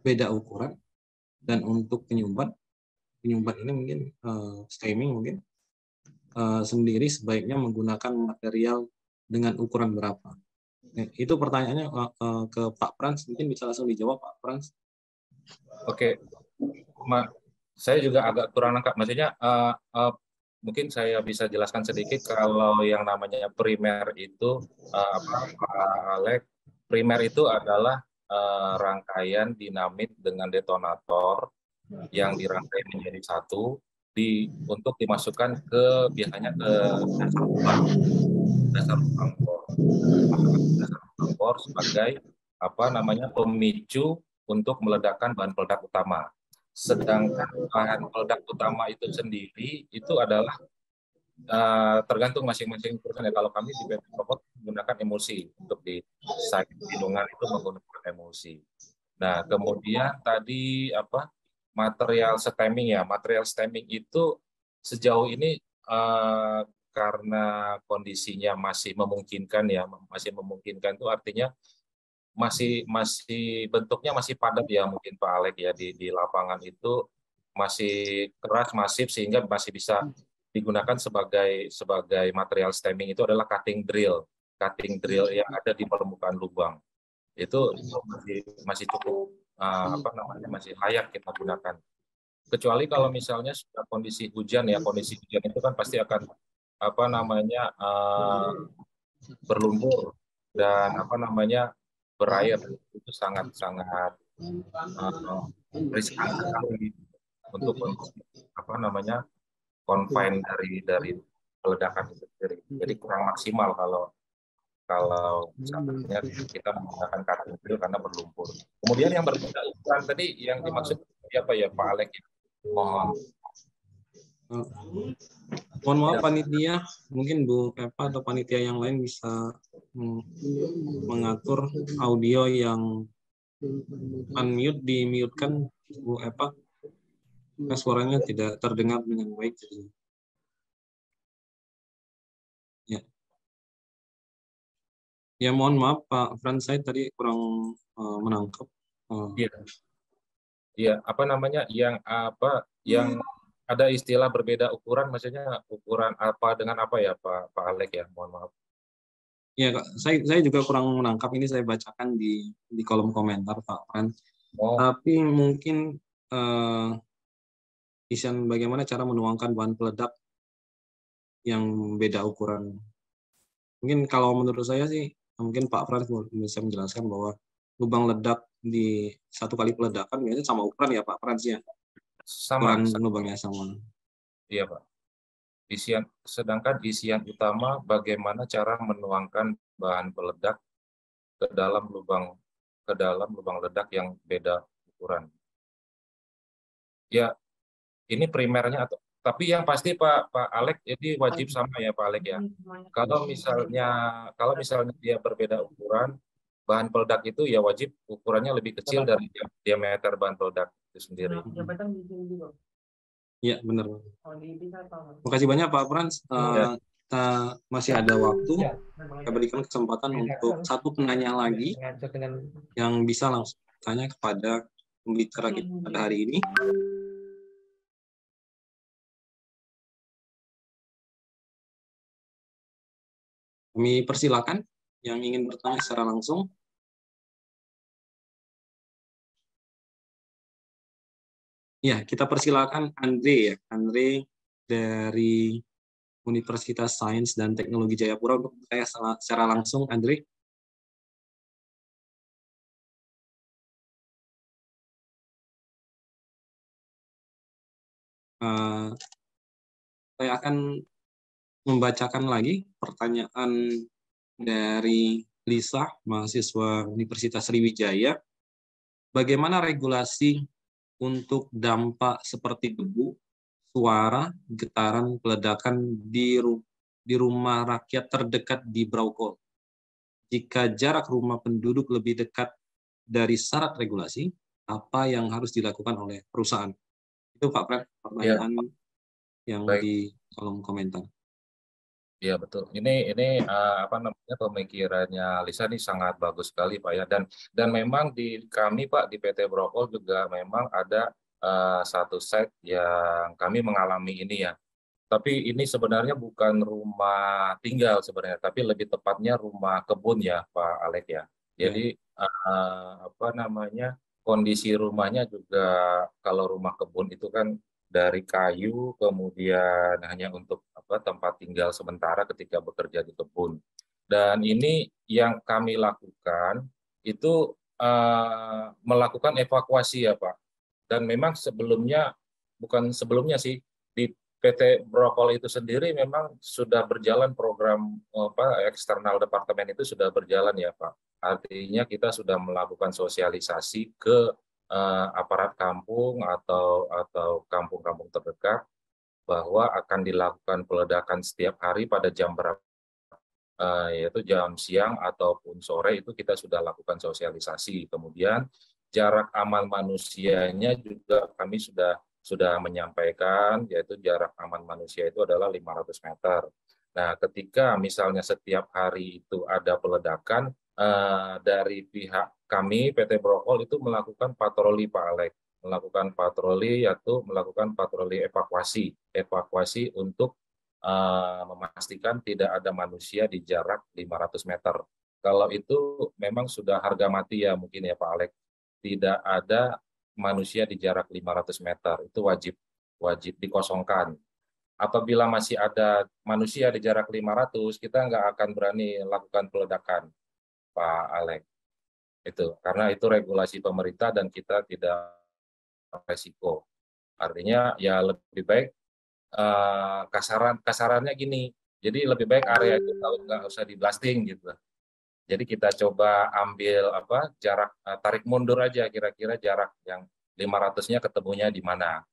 beda ukuran, dan untuk penyumbat ini mungkin stemming mungkin sendiri sebaiknya menggunakan material dengan ukuran berapa. Itu pertanyaannya ke Pak Frans, mungkin bisa langsung dijawab Pak Frans. Oke, saya juga agak kurang lengkap, maksudnya mungkin saya bisa jelaskan sedikit. Kalau yang namanya primer itu Pak Alex, primer itu adalah rangkaian dinamit dengan detonator yang dirangkai menjadi satu. untuk dimasukkan ke biasanya ke dasar lubang bor. Dasar lubang bor sebagai pemicu untuk meledakkan bahan peledak utama. Sedangkan bahan peledak utama itu sendiri itu adalah tergantung masing-masing perusahaan ya. Kalau kami di PT Propot menggunakan emulsi untuk di site hidungan itu menggunakan emulsi. Nah, kemudian tadi material stemming ya. Material stemming itu sejauh ini karena kondisinya masih memungkinkan ya, masih memungkinkan itu artinya masih bentuknya masih padat ya mungkin Pak Alek ya di lapangan itu masih keras masif sehingga masih bisa digunakan sebagai material stemming itu adalah cutting drill yang ada di permukaan lubang itu masih cukup masih layak kita gunakan, kecuali kalau misalnya sudah kondisi hujan ya. Kondisi hujan itu kan pasti akan berlumpur dan berair, itu sangat riskan sekali untuk confine dari peledakan itu sendiri. Jadi kurang maksimal kalau misalnya kita menggunakan cutting drill karena berlumpur. Kemudian yang berbeda ukuran tadi yang dimaksud apa ya Pak Alek? Mohon maaf panitia, mungkin Bu Eva atau panitia yang lain bisa mengatur audio yang unmute, di-mute-kan Bu Eva. Suaranya tidak terdengar dengan baik. Ya. Ya mohon maaf Pak Frans, saya tadi kurang menangkap. Iya. Iya, yang ada istilah berbeda ukuran, maksudnya ukuran apa dengan apa ya Pak Alek ya, mohon maaf. Ya Kak, saya juga kurang menangkap, ini saya bacakan di kolom komentar Pak Frans. Tapi mungkin isian bagaimana cara menuangkan bahan peledak yang beda ukuran. Mungkin kalau menurut saya sih, mungkin Pak Frans bisa menjelaskan bahwa lubang ledak di satu kali peledakan biasanya sama ukuran ya Pak Frans ya? Sama. Lubangnya sama. Iya Pak. Sedangkan isian utama bagaimana cara menuangkan bahan peledak ke dalam lubang ledak yang beda ukuran. Ya, ini primernya tapi yang pasti Pak Alek jadi wajib sama ya Pak Alek ya. Kalau misalnya dia berbeda ukuran, bahan peledak itu ya wajib ukurannya lebih kecil dari diameter bahan peledak itu sendiri. Iya benar. Makasih banyak Pak Frans. Kita masih ada waktu. Kita berikan kesempatan untuk satu penanya lagi yang bisa langsung tanya kepada pembicara kita pada hari ini. Kami persilakan yang ingin bertanya secara langsung. Ya, kita persilakan Andre ya. Andre dari Universitas Sains dan Teknologi Jayapura untuk bertanya secara langsung, Andre. Saya akan membacakan lagi pertanyaan dari Lisa, mahasiswa Universitas Sriwijaya. Bagaimana regulasi untuk dampak seperti debu, suara, getaran, peledakan di rumah rakyat terdekat di Braukol? Jika jarak rumah penduduk lebih dekat dari syarat regulasi, apa yang harus dilakukan oleh perusahaan? Itu Pak Fred, pertanyaan yang di kolom komentar. Iya betul. Ini pemikirannya Lisa ini sangat bagus sekali Pak ya, dan memang di kami Pak di PT Braukol juga memang ada satu site yang kami mengalami ini ya. Tapi ini sebenarnya bukan rumah tinggal sebenarnya, tapi lebih tepatnya rumah kebun ya Pak Alek ya. Jadi kondisi rumahnya juga kalau rumah kebun itu kan dari kayu, kemudian hanya untuk tempat tinggal sementara ketika bekerja di kebun. Dan ini yang kami lakukan itu melakukan evakuasi ya Pak. Dan memang bukan sebelumnya sih, di PT Brokol itu sendiri memang sudah berjalan program eksternal departemen itu sudah berjalan ya Pak. Artinya kita sudah melakukan sosialisasi ke aparat kampung atau kampung-kampung terdekat bahwa akan dilakukan peledakan setiap hari pada jam berapa, yaitu jam siang ataupun sore itu kita sudah lakukan sosialisasi. Kemudian jarak aman manusianya juga kami sudah menyampaikan, yaitu jarak aman manusia itu adalah 500 meter. Nah, ketika misalnya setiap hari itu ada peledakan, dari pihak kami PT Brokol itu melakukan patroli Pak Alek, melakukan patroli yaitu melakukan patroli evakuasi untuk memastikan tidak ada manusia di jarak 500 meter. Kalau itu memang sudah harga mati ya mungkin ya Pak Alek, tidak ada manusia di jarak 500 meter, itu wajib dikosongkan. Apabila masih ada manusia di jarak 500, kita nggak akan berani lakukan peledakan, Pak Alek. Itu karena itu regulasi pemerintah dan kita tidak resiko. Artinya ya lebih baik kasarannya gini. Jadi lebih baik area itu nggak usah di blasting gitu. Jadi kita coba ambil jarak, tarik mundur aja kira-kira jarak yang 500-nya ketemunya di mana.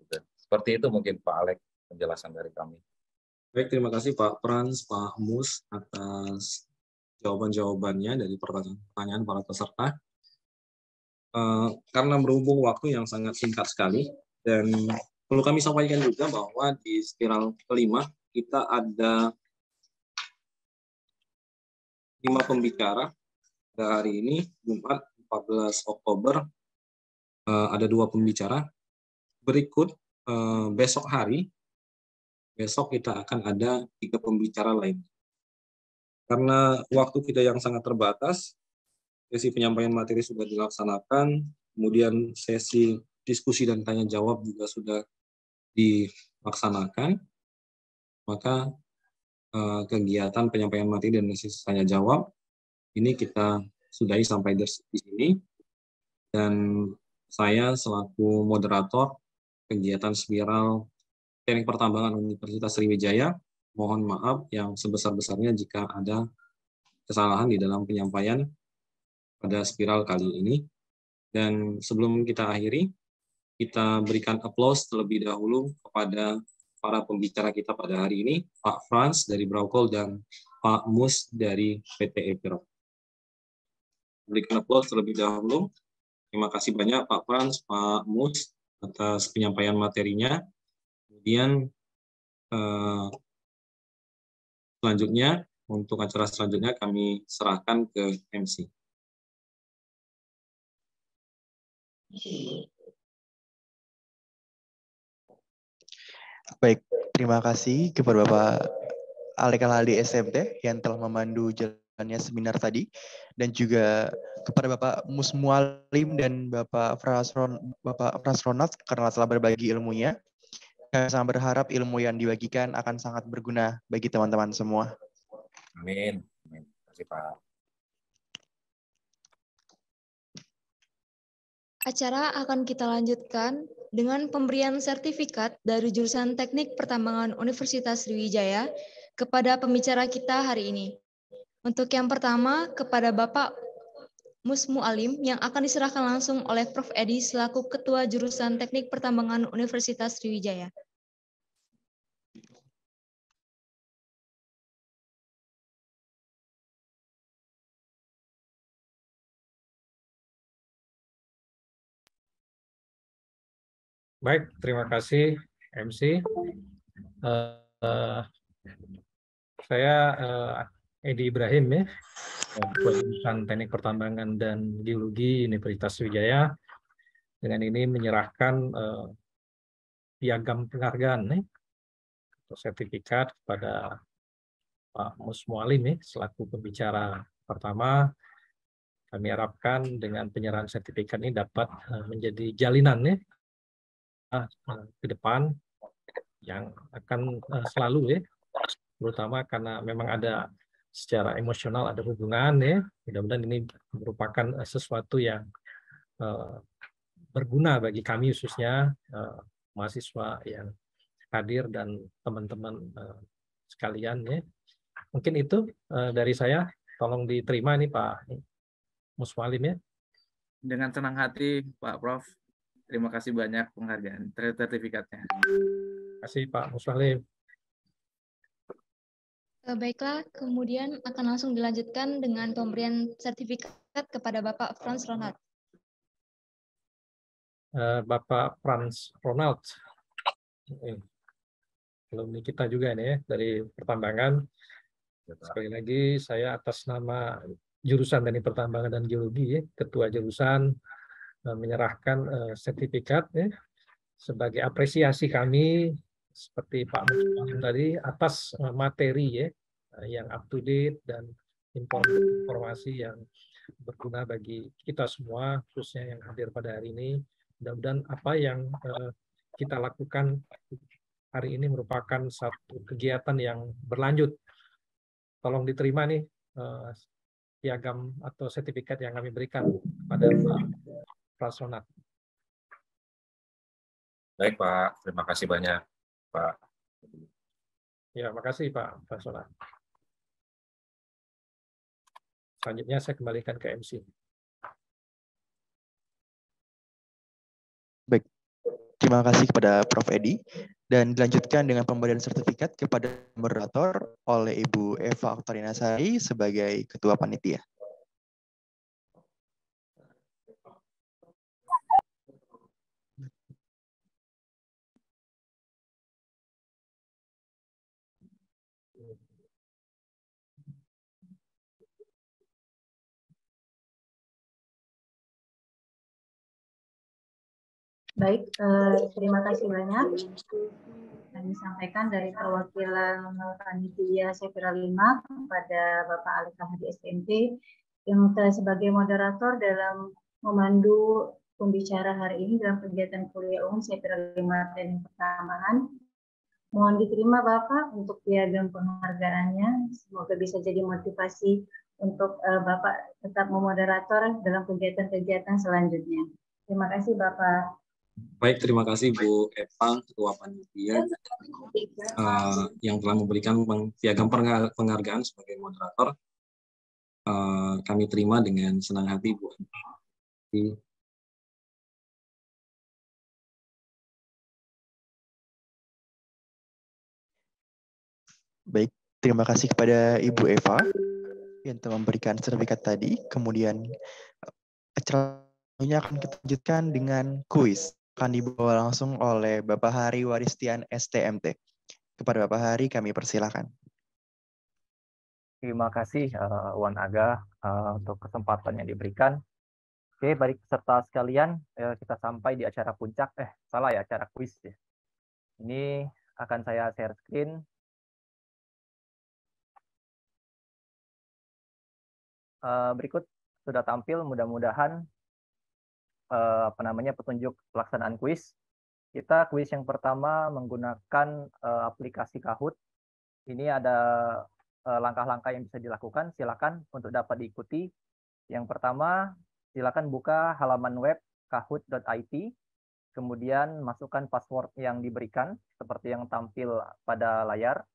Gitu. Seperti itu mungkin Pak Alek penjelasan dari kami. Baik, terima kasih Pak Frans, Pak Mus atas jawaban-jawabannya dari pertanyaan para peserta. Karena berhubung waktu yang sangat singkat sekali, dan perlu kami sampaikan juga bahwa di spiral kelima kita ada 5 pembicara pada hari ini, Jumat 14 Oktober, ada 2 pembicara. Berikut besok hari, besok kita akan ada 3 pembicara lain. Karena waktu kita yang sangat terbatas, sesi penyampaian materi sudah dilaksanakan, kemudian sesi diskusi dan tanya jawab juga sudah dilaksanakan, maka kegiatan penyampaian materi dan sesi tanya jawab ini kita sudahi sampai di sini, dan saya selaku moderator kegiatan spiral teknik pertambangan Universitas Sriwijaya mohon maaf yang sebesar-besarnya jika ada kesalahan di dalam penyampaian pada spiral kali ini. Dan sebelum kita akhiri, kita berikan aplaus terlebih dahulu kepada para pembicara kita pada hari ini, Pak Frans dari Brokol dan Pak Mus dari PT Epirok. Berikan aplaus terlebih dahulu. Terima kasih banyak Pak Frans, Pak Mus atas penyampaian materinya. Kemudian selanjutnya, untuk acara selanjutnya kami serahkan ke MC. Baik, terima kasih kepada Bapak Alek Al-Hadi SMT yang telah memandu jalannya seminar tadi, dan juga kepada Bapak Mus Mualim dan Bapak Frans karena telah berbagi ilmunya. Saya sangat berharap ilmu yang dibagikan akan sangat berguna bagi teman-teman semua. Amin. Terima kasih Pak. Acara akan kita lanjutkan dengan pemberian sertifikat dari jurusan Teknik Pertambangan Universitas Sriwijaya kepada pembicara kita hari ini. Untuk yang pertama, kepada Bapak Mus Mualim yang akan diserahkan langsung oleh Prof. Edi selaku Ketua Jurusan Teknik Pertambangan Universitas Sriwijaya. Baik, terima kasih MC. Saya Edi Ibrahim ya, jurusan Teknik Pertambangan dan Geologi Universitas Sriwijaya. Dengan ini menyerahkan piagam penghargaan atau sertifikat kepada Pak Mus Mualim selaku pembicara pertama. Kami harapkan dengan penyerahan sertifikat ini dapat menjadi jalinan ke depan yang akan selalu terutama karena memang ada secara emosional ada hubungan mudah-mudahan ini merupakan sesuatu yang berguna bagi kami khususnya mahasiswa yang hadir dan teman-teman sekalian ya. Mungkin itu dari saya. Tolong diterima nih Pak Muswalim ya. Dengan senang hati Pak Prof. Terima kasih banyak penghargaan sertifikatnya. Terima kasih Pak Muswalim. Baiklah, kemudian akan langsung dilanjutkan dengan pemberian sertifikat kepada Bapak Frans Ronald. Bapak Frans Ronald. Alumni kita juga nih ya, dari pertambangan. Sekali lagi saya atas nama jurusan Teknik Pertambangan dan Geologi, ya, Ketua Jurusan menyerahkan sertifikat ya, sebagai apresiasi kami seperti Pak Muslim tadi atas materi ya, yang up to date dan informasi yang berguna bagi kita semua, khususnya yang hadir pada hari ini. Mudah-mudahan apa yang kita lakukan hari ini merupakan satu kegiatan yang berlanjut. Tolong diterima nih piagam atau sertifikat yang kami berikan kepada Pak Prasonat. Baik Pak, terima kasih banyak Pak. Ya, makasih Pak Prasonat. Selanjutnya saya kembalikan ke MC. Baik, terima kasih kepada Prof. Edi. Dan dilanjutkan dengan pemberian sertifikat kepada moderator oleh Ibu Eva Oktarina Sari sebagai Ketua Panitia. Baik, terima kasih banyak. Kami sampaikan dari perwakilan panitia Sefira 5 kepada Bapak Alika Hadi STMT yang sebagai moderator dalam memandu pembicara hari ini dalam kegiatan kuliah umum Sefira 5 Teknik Pertambangan. Mohon diterima Bapak untuk piagam penghargaannya. Semoga bisa jadi motivasi untuk Bapak tetap memoderator dalam kegiatan-kegiatan selanjutnya. Terima kasih Bapak. Baik, terima kasih Bu Eva, Ketua Panitia, yang telah memberikan piagam penghargaan sebagai moderator. Kami terima dengan senang hati, Bu. Baik, terima kasih kepada Ibu Eva yang telah memberikan sertifikat tadi. Kemudian acara ini akan kita lanjutkan dengan kuis. Akan dibawa langsung oleh Bapak Hari Waristian STMT. Kepada Bapak Hari kami persilakan. Terima kasih Wan Aga untuk kesempatan yang diberikan. Oke, baik peserta sekalian, kita sampai di acara puncak. Salah ya, acara kuis ya. Ini akan saya share screen. Berikut sudah tampil, mudah-mudahan petunjuk pelaksanaan kuis. Kita kuis yang pertama menggunakan aplikasi Kahoot. Ini ada langkah-langkah yang bisa dilakukan. Silakan untuk dapat diikuti. Yang pertama, silakan buka halaman web kahoot.it. Kemudian masukkan password yang diberikan seperti yang tampil pada layar.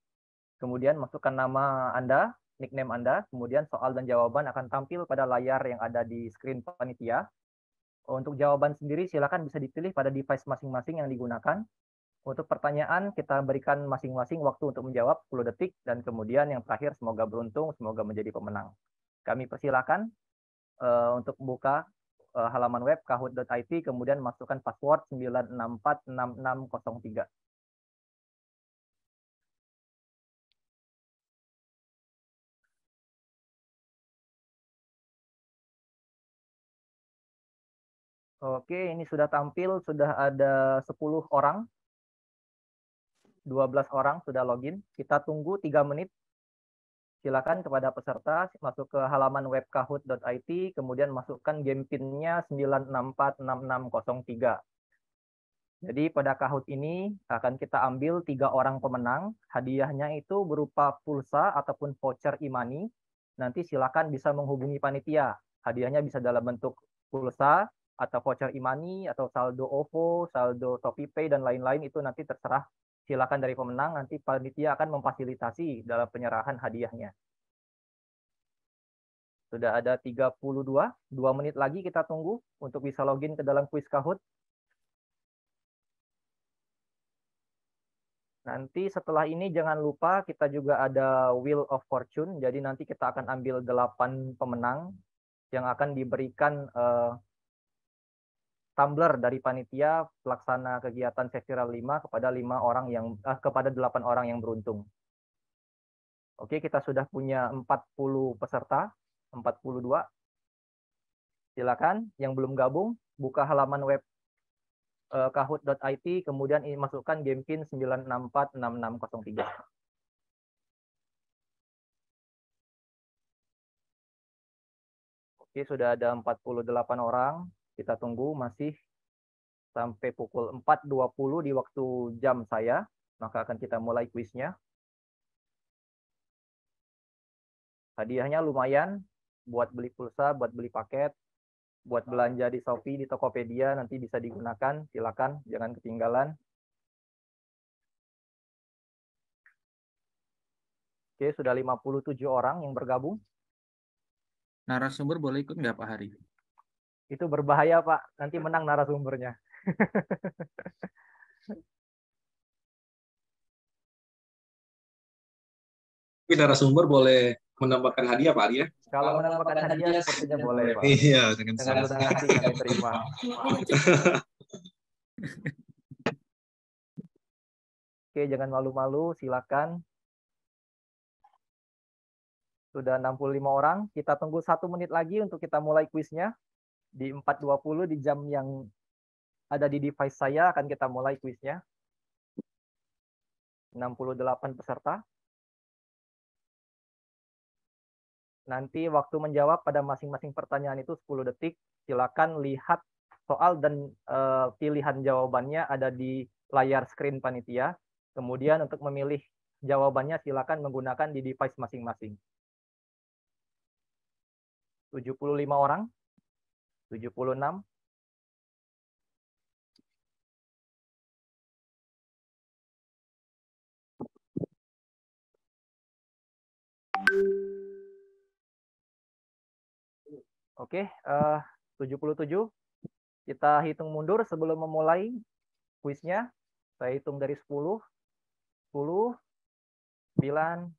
Kemudian masukkan nama Anda, nickname Anda. Kemudian soal dan jawaban akan tampil pada layar yang ada di screen panitia. Untuk jawaban sendiri silakan bisa dipilih pada device masing-masing yang digunakan. Untuk pertanyaan kita berikan masing-masing waktu untuk menjawab 10 detik dan kemudian yang terakhir semoga beruntung, semoga menjadi pemenang. Kami persilakan untuk buka halaman web kahoot.it kemudian masukkan password 9646603. Oke, ini sudah tampil, sudah ada 10 orang. 12 orang sudah login. Kita tunggu 3 menit. Silakan kepada peserta masuk ke halaman web kahoot.it, kemudian masukkan game PIN-nya 9646603. Jadi pada Kahoot ini akan kita ambil 3 orang pemenang. Hadiahnya itu berupa pulsa ataupun voucher e-money. Nanti silakan bisa menghubungi panitia. Hadiahnya bisa dalam bentuk pulsa, atau voucher e-money, atau saldo OVO, saldo ShopeePay, dan lain-lain, itu nanti terserah silakan dari pemenang, nanti panitia akan memfasilitasi dalam penyerahan hadiahnya. Sudah ada 32, 2 menit lagi kita tunggu untuk bisa login ke dalam kuis Kahoot. Nanti setelah ini jangan lupa kita juga ada Wheel of Fortune, jadi nanti kita akan ambil 8 pemenang yang akan diberikan tumbler dari panitia pelaksana kegiatan Seviral 5 kepada 8 orang yang beruntung. Oke, kita sudah punya 40 peserta, 42. Silakan yang belum gabung buka halaman web kahoot.it, kemudian masukkan game pin 9646603. Oke, sudah ada 48 orang. Kita tunggu masih sampai pukul 4.20 di waktu jam saya, maka akan kita mulai kuisnya. Hadiahnya lumayan buat beli pulsa, buat beli paket, buat belanja di Shopee, di Tokopedia, nanti bisa digunakan. Silakan, jangan ketinggalan. Oke, sudah 57 orang yang bergabung. Narasumber boleh ikut nggak Pak Hari? Itu berbahaya, Pak. Nanti menang narasumbernya. Tapi narasumber boleh menambahkan hadiah, Pak Ari ya? Kalau menambahkan hadiah sepertinya boleh, Pak. Iya, dengan senang hati kami terima. Oke, jangan malu-malu, silakan. Sudah 65 orang, kita tunggu 1 menit lagi untuk kita mulai kuisnya. Di 4.20 di jam yang ada di device saya akan kita mulai kuisnya. 68 peserta. Nanti waktu menjawab pada masing-masing pertanyaan itu 10 detik. Silakan lihat soal dan pilihan jawabannya ada di layar screen panitia. Kemudian untuk memilih jawabannya silakan menggunakan di device masing-masing. 75 orang. 76. Oke, 77. Kita hitung mundur sebelum memulai kuisnya. Saya hitung dari 10. 10, 9,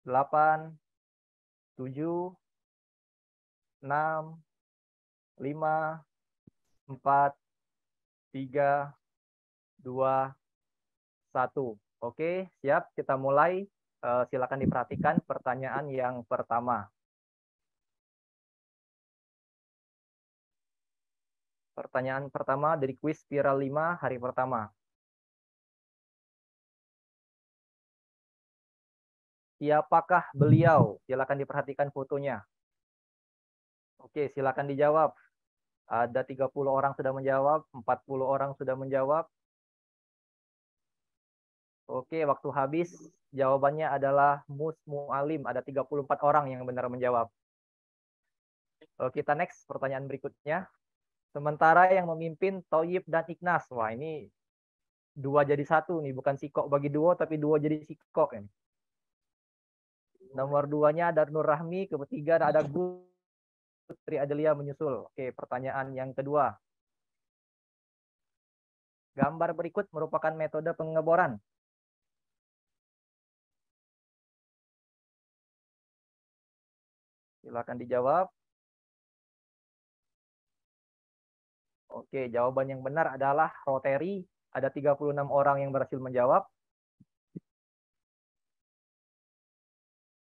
8, 7, 6, 5, 4, 3, 2, 1. Oke, siap. Kita mulai. Silakan diperhatikan pertanyaan yang pertama. Pertanyaan pertama dari kuis Spiral 5 hari pertama. Siapakah beliau? Silakan diperhatikan fotonya. Oke, silakan dijawab. Ada 30 orang sudah menjawab, 40 orang sudah menjawab. Oke, waktu habis. Jawabannya adalah Mus Mualim. Ada 34 orang yang benar menjawab. Oke, kita next pertanyaan berikutnya. Sementara yang memimpin Thoyib dan Ignas. Wah, ini 2 jadi 1 nih, bukan sikok bagi duo tapi 2 jadi sikok ini. Nomor 2-nya ada Nur Rahmi, ketiga ada Putri Adelia menyusul. Oke, pertanyaan yang kedua. Gambar berikut merupakan metode pengeboran. Silakan dijawab. Oke, jawaban yang benar adalah rotary. Ada 36 orang yang berhasil menjawab.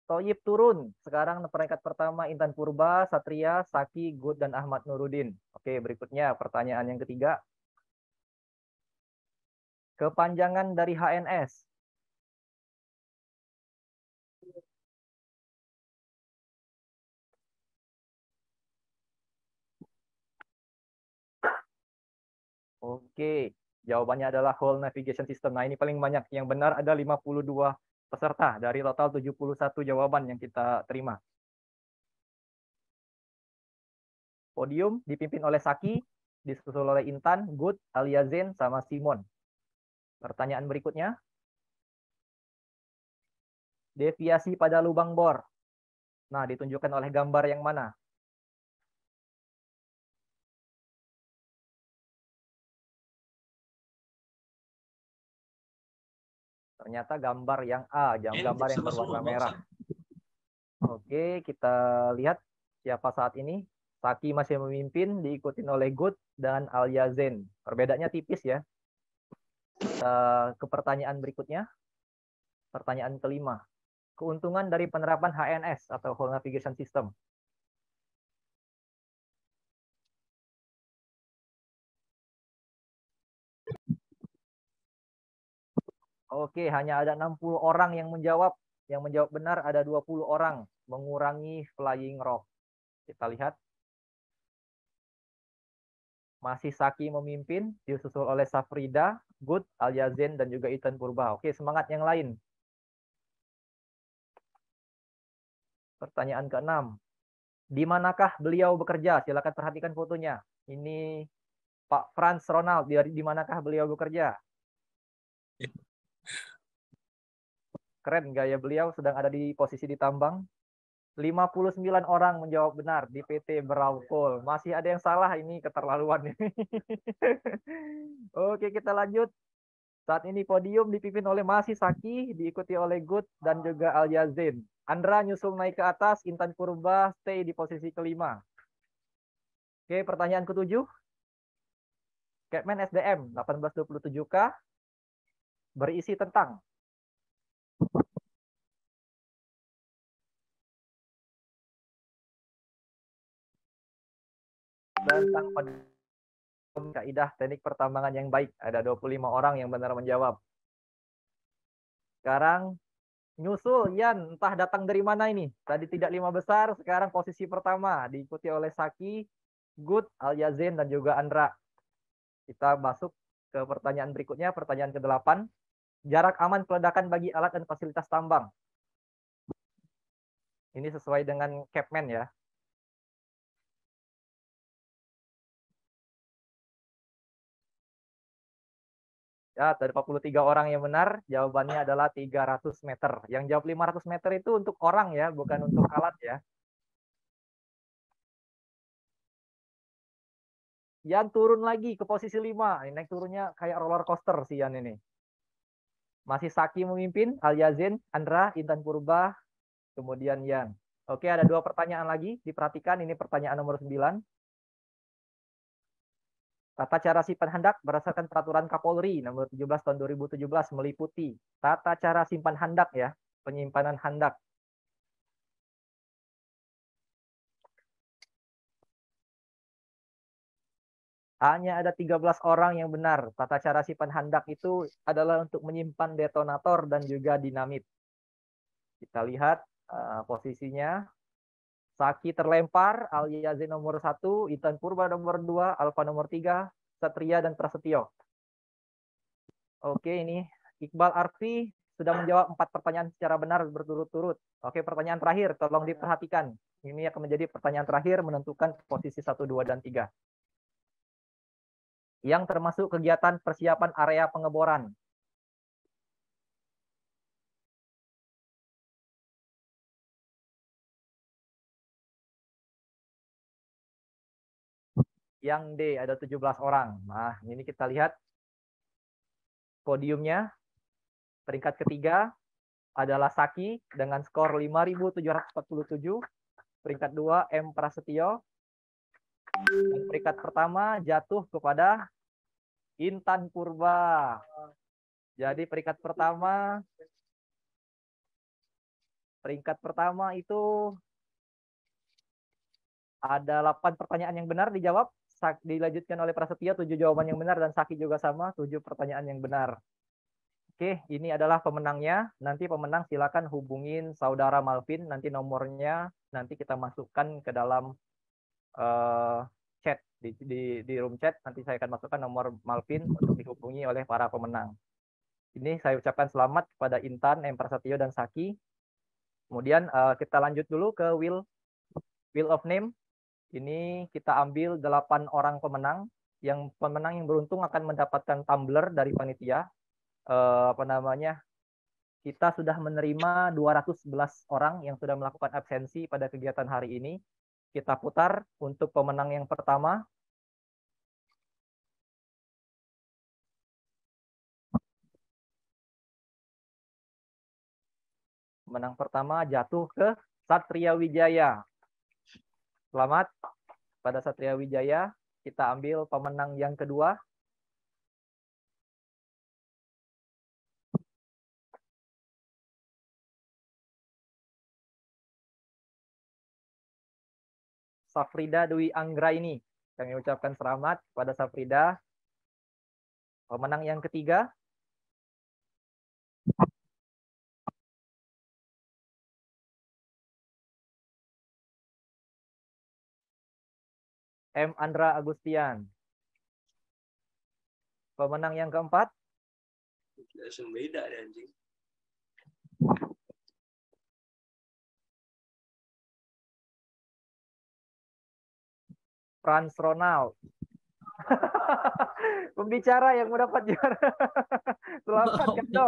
Thoyib turun. Sekarang peringkat pertama Intan Purba, Satria, Saki, Good, dan Ahmad Nurudin. Oke, berikutnya pertanyaan yang ketiga. Kepanjangan dari HNS. Oke, jawabannya adalah Whole Navigation System. Nah, ini paling banyak. Yang benar ada 52 peserta dari total 71 jawaban yang kita terima. Podium dipimpin oleh Saki, disusul oleh Intan, Good, Alia Zen, sama Simon. Pertanyaan berikutnya. Deviasi pada lubang bor. Nah, ditunjukkan oleh gambar yang mana? Ternyata gambar yang A, gambar yang berwarna merah. Oke, kita lihat siapa saat ini. Saki masih memimpin, diikuti oleh Good dan Alyazen. Perbedaannya tipis ya. Kita ke pertanyaan berikutnya. Pertanyaan kelima. Keuntungan dari penerapan HNS atau Whole Navigation System. Oke, hanya ada 60 orang yang menjawab. Yang menjawab benar ada 20 orang, mengurangi flying rock. Kita lihat. Masih Saki memimpin, disusul oleh Safrida, Good, Alyazen, dan juga Ethan Purba. Oke, semangat yang lain. Pertanyaan ke-6. Di manakah beliau bekerja? Silakan perhatikan fotonya. Ini Pak Franz Ronald. Di manakah beliau bekerja? Keren gaya beliau, sedang ada di posisi di tambang. 59 orang menjawab benar di PT Berau-Coal. Masih ada yang salah, ini keterlaluan. Oke, kita lanjut. Saat ini podium dipimpin oleh Masih Saki, diikuti oleh Good dan juga Alyazen. Andra nyusul naik ke atas, Intan Purba stay di posisi kelima. Oke, pertanyaan ke-7. Capman SDM 1827K berisi tentang tentang kaidah teknik pertambangan yang baik. Ada 25 orang yang benar menjawab. Sekarang nyusul Yan, entah datang dari mana ini. Tadi tidak 5 besar, sekarang posisi pertama. Diikuti oleh Saki, Good, Alyazen, dan juga Andra. Kita masuk ke pertanyaan berikutnya, pertanyaan ke-8. Jarak aman peledakan bagi alat dan fasilitas tambang. Ini sesuai dengan Capman ya. Ya, ada 43 orang yang benar, jawabannya adalah 300 meter. Yang jawab 500 meter itu untuk orang ya, bukan untuk alat ya. Yan turun lagi ke posisi 5. Ini naik turunnya kayak roller coaster sih Yan ini. Masih Saki memimpin, Alyazen, Andra, Intan Purba, kemudian Yan. Oke, ada 2 pertanyaan lagi. Diperhatikan, ini pertanyaan nomor 9. Tata cara simpan handak berdasarkan peraturan Kapolri nomor 17 tahun 2017 meliputi tata cara simpan handak ya, penyimpanan handak. Hanya ada 13 orang yang benar. Tata cara simpan handak itu adalah untuk menyimpan detonator dan juga dinamit. Kita lihat posisinya. Saki terlempar, Alyazen nomor 1, Intan Purba nomor 2, Alfa nomor 3, Satria dan Prasetyo. Oke, ini Iqbal Arfi sudah menjawab 4 pertanyaan secara benar berturut-turut. Oke, pertanyaan terakhir, tolong diperhatikan. Ini akan menjadi pertanyaan terakhir menentukan posisi 1, 2, dan 3. Yang termasuk kegiatan persiapan area pengeboran. Yang D ada 17 orang. Nah, ini kita lihat podiumnya. Peringkat ketiga adalah Saki dengan skor 5.747. Peringkat 2 M Prasetyo. Dan peringkat pertama jatuh kepada Intan Purba. Jadi peringkat pertama itu ada 8 pertanyaan yang benar dijawab. Dilanjutkan oleh Prasetyo 7 jawaban yang benar dan Saki juga sama 7 pertanyaan yang benar. Oke, ini adalah pemenangnya. Nanti pemenang silakan hubungin saudara Malvin. Nanti nomornya nanti kita masukkan ke dalam chat di room chat. Nanti saya akan masukkan nomor Malvin untuk dihubungi oleh para pemenang. Ini saya ucapkan selamat kepada Intan, M Prasetyo dan Saki. Kemudian kita lanjut dulu ke Wheel of Name. Ini kita ambil 8 orang pemenang. Yang pemenang yang beruntung akan mendapatkan tumbler dari panitia. apa namanya, kita sudah menerima 211 orang yang sudah melakukan absensi pada kegiatan hari ini. Kita putar untuk pemenang yang pertama. Pemenang pertama jatuh ke Satria Wijaya. Selamat pada Satria Wijaya. Kita ambil pemenang yang kedua. Safrida Dwi Anggraini. Kami ucapkan selamat pada Safrida. Pemenang yang ketiga. M. Andra Agustian. Pemenang yang keempat. Langsung beda deh anjing. Frans Ronald. Pembicara yang mendapat juara. Selamat Kendo.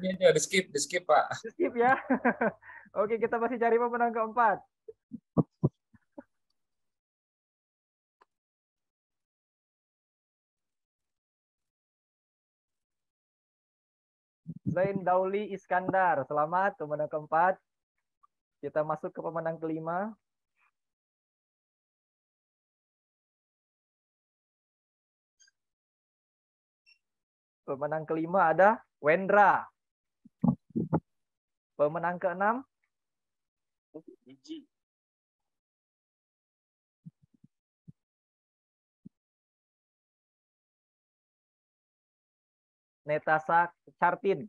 Ini aja di skip Pak. Di skip ya. Oke, kita masih cari pemenang keempat. Zain Dauli Iskandar. Selamat pemenang keempat. Kita masuk ke pemenang kelima. Pemenang kelima ada Wendra. Pemenang keenam. Netasa Chartin.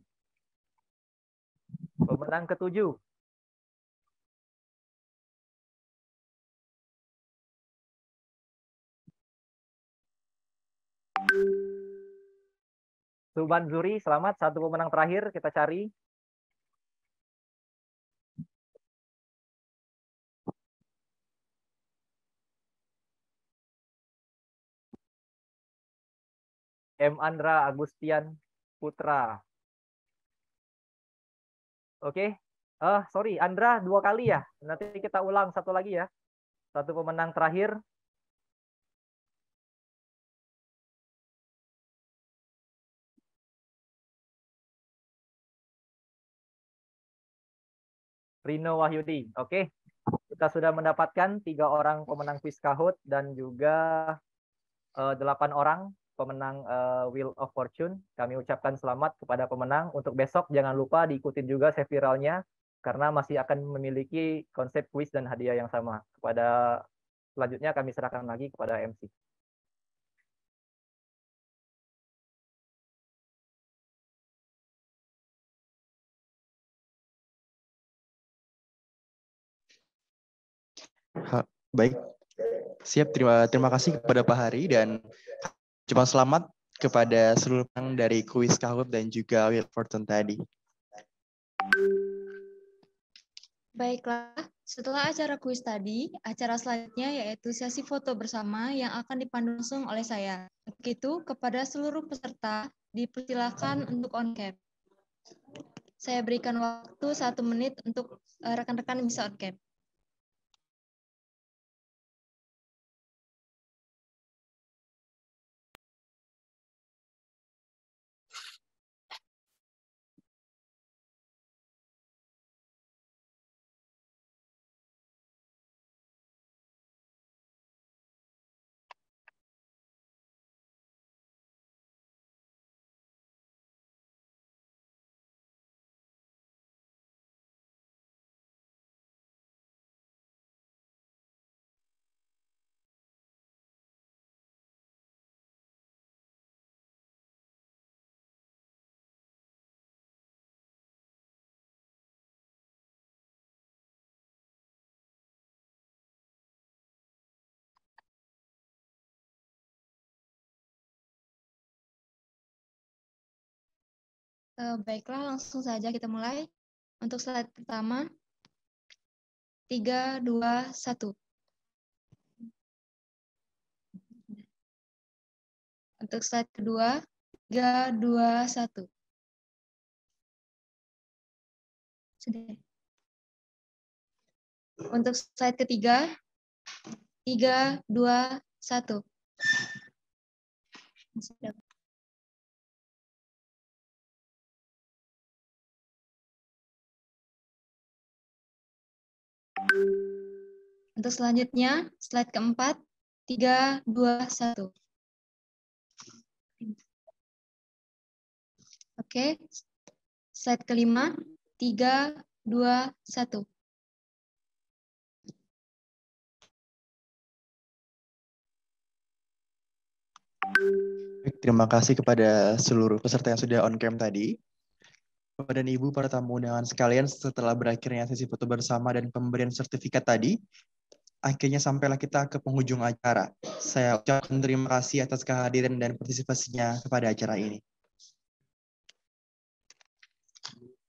Pemenang ketujuh. Suban Zuri, selamat. Satu pemenang terakhir kita cari. M. Andra Agustian Putra. Oke. Sorry, Andra 2 kali ya. Nanti kita ulang satu lagi ya. Satu pemenang terakhir. Rino Wahyudi. Oke. Kita sudah mendapatkan 3 orang pemenang kuis Kahoot dan juga 8 orang pemenang Wheel of Fortune. Kami ucapkan selamat kepada pemenang. Untuk besok jangan lupa diikutin juga save viralnya karena masih akan memiliki konsep kuis dan hadiah yang sama. Kepada selanjutnya kami serahkan lagi kepada MC. Baik, siap. Terima kasih kepada Pak Hari dan cuma selamat kepada seluruh pemenang dari kuis Kahoot dan juga Wheel of Fortune tadi. Baiklah, setelah acara kuis tadi, acara selanjutnya yaitu sesi foto bersama yang akan dipandu langsung oleh saya. Begitu, kepada seluruh peserta, dipersilakan untuk on cam. Saya berikan waktu 1 menit untuk rekan-rekan bisa on cam. Baiklah, langsung saja kita mulai. Untuk slide pertama, 3, 2, 1. Untuk slide kedua, 3, 2, 1. Sudah. Untuk slide ketiga, 3, 2, 1. Untuk selanjutnya, slide keempat, 3, 2, 1. Oke, slide kelima, 3, 2, 1. Baik, terima kasih kepada seluruh peserta yang sudah on cam tadi. Bapak dan Ibu para tamu undangan sekalian, setelah berakhirnya sesi foto bersama dan pemberian sertifikat tadi, akhirnya sampailah kita ke penghujung acara. Saya ucapkan terima kasih atas kehadiran dan partisipasinya kepada acara ini.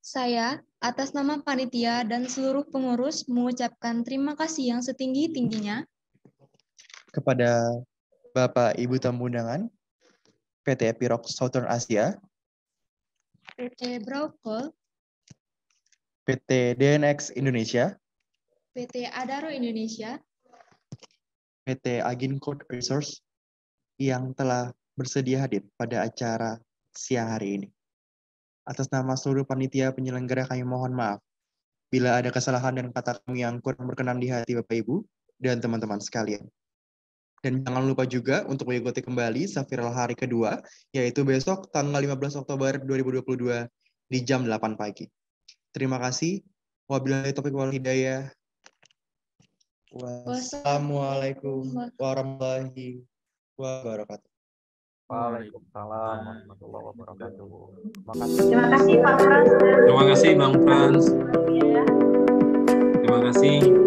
Saya, atas nama panitia dan seluruh pengurus, mengucapkan terima kasih yang setinggi-tingginya kepada Bapak Ibu tamu undangan, PT Epiroc Southern Asia, PT Braukol, PT DNX Indonesia, PT Adaro Indonesia, PT Agincourt Resource yang telah bersedia hadir pada acara siang hari ini. Atas nama seluruh panitia penyelenggara kami mohon maaf bila ada kesalahan dan kata kami yang kurang berkenan di hati Bapak Ibu dan teman-teman sekalian. Dan jangan lupa juga untuk mengikuti kembali Safiral hari kedua, yaitu besok tanggal 15 Oktober 2022 di jam 8 pagi. Terima kasih. Wabillahi taufiq wal hidayah. Wassalamualaikum warahmatullahi wabarakatuh. Waalaikumsalam warahmatullahi wabarakatuh. Terima kasih Pak Frans. Terima kasih Bang Frans. Terima kasih.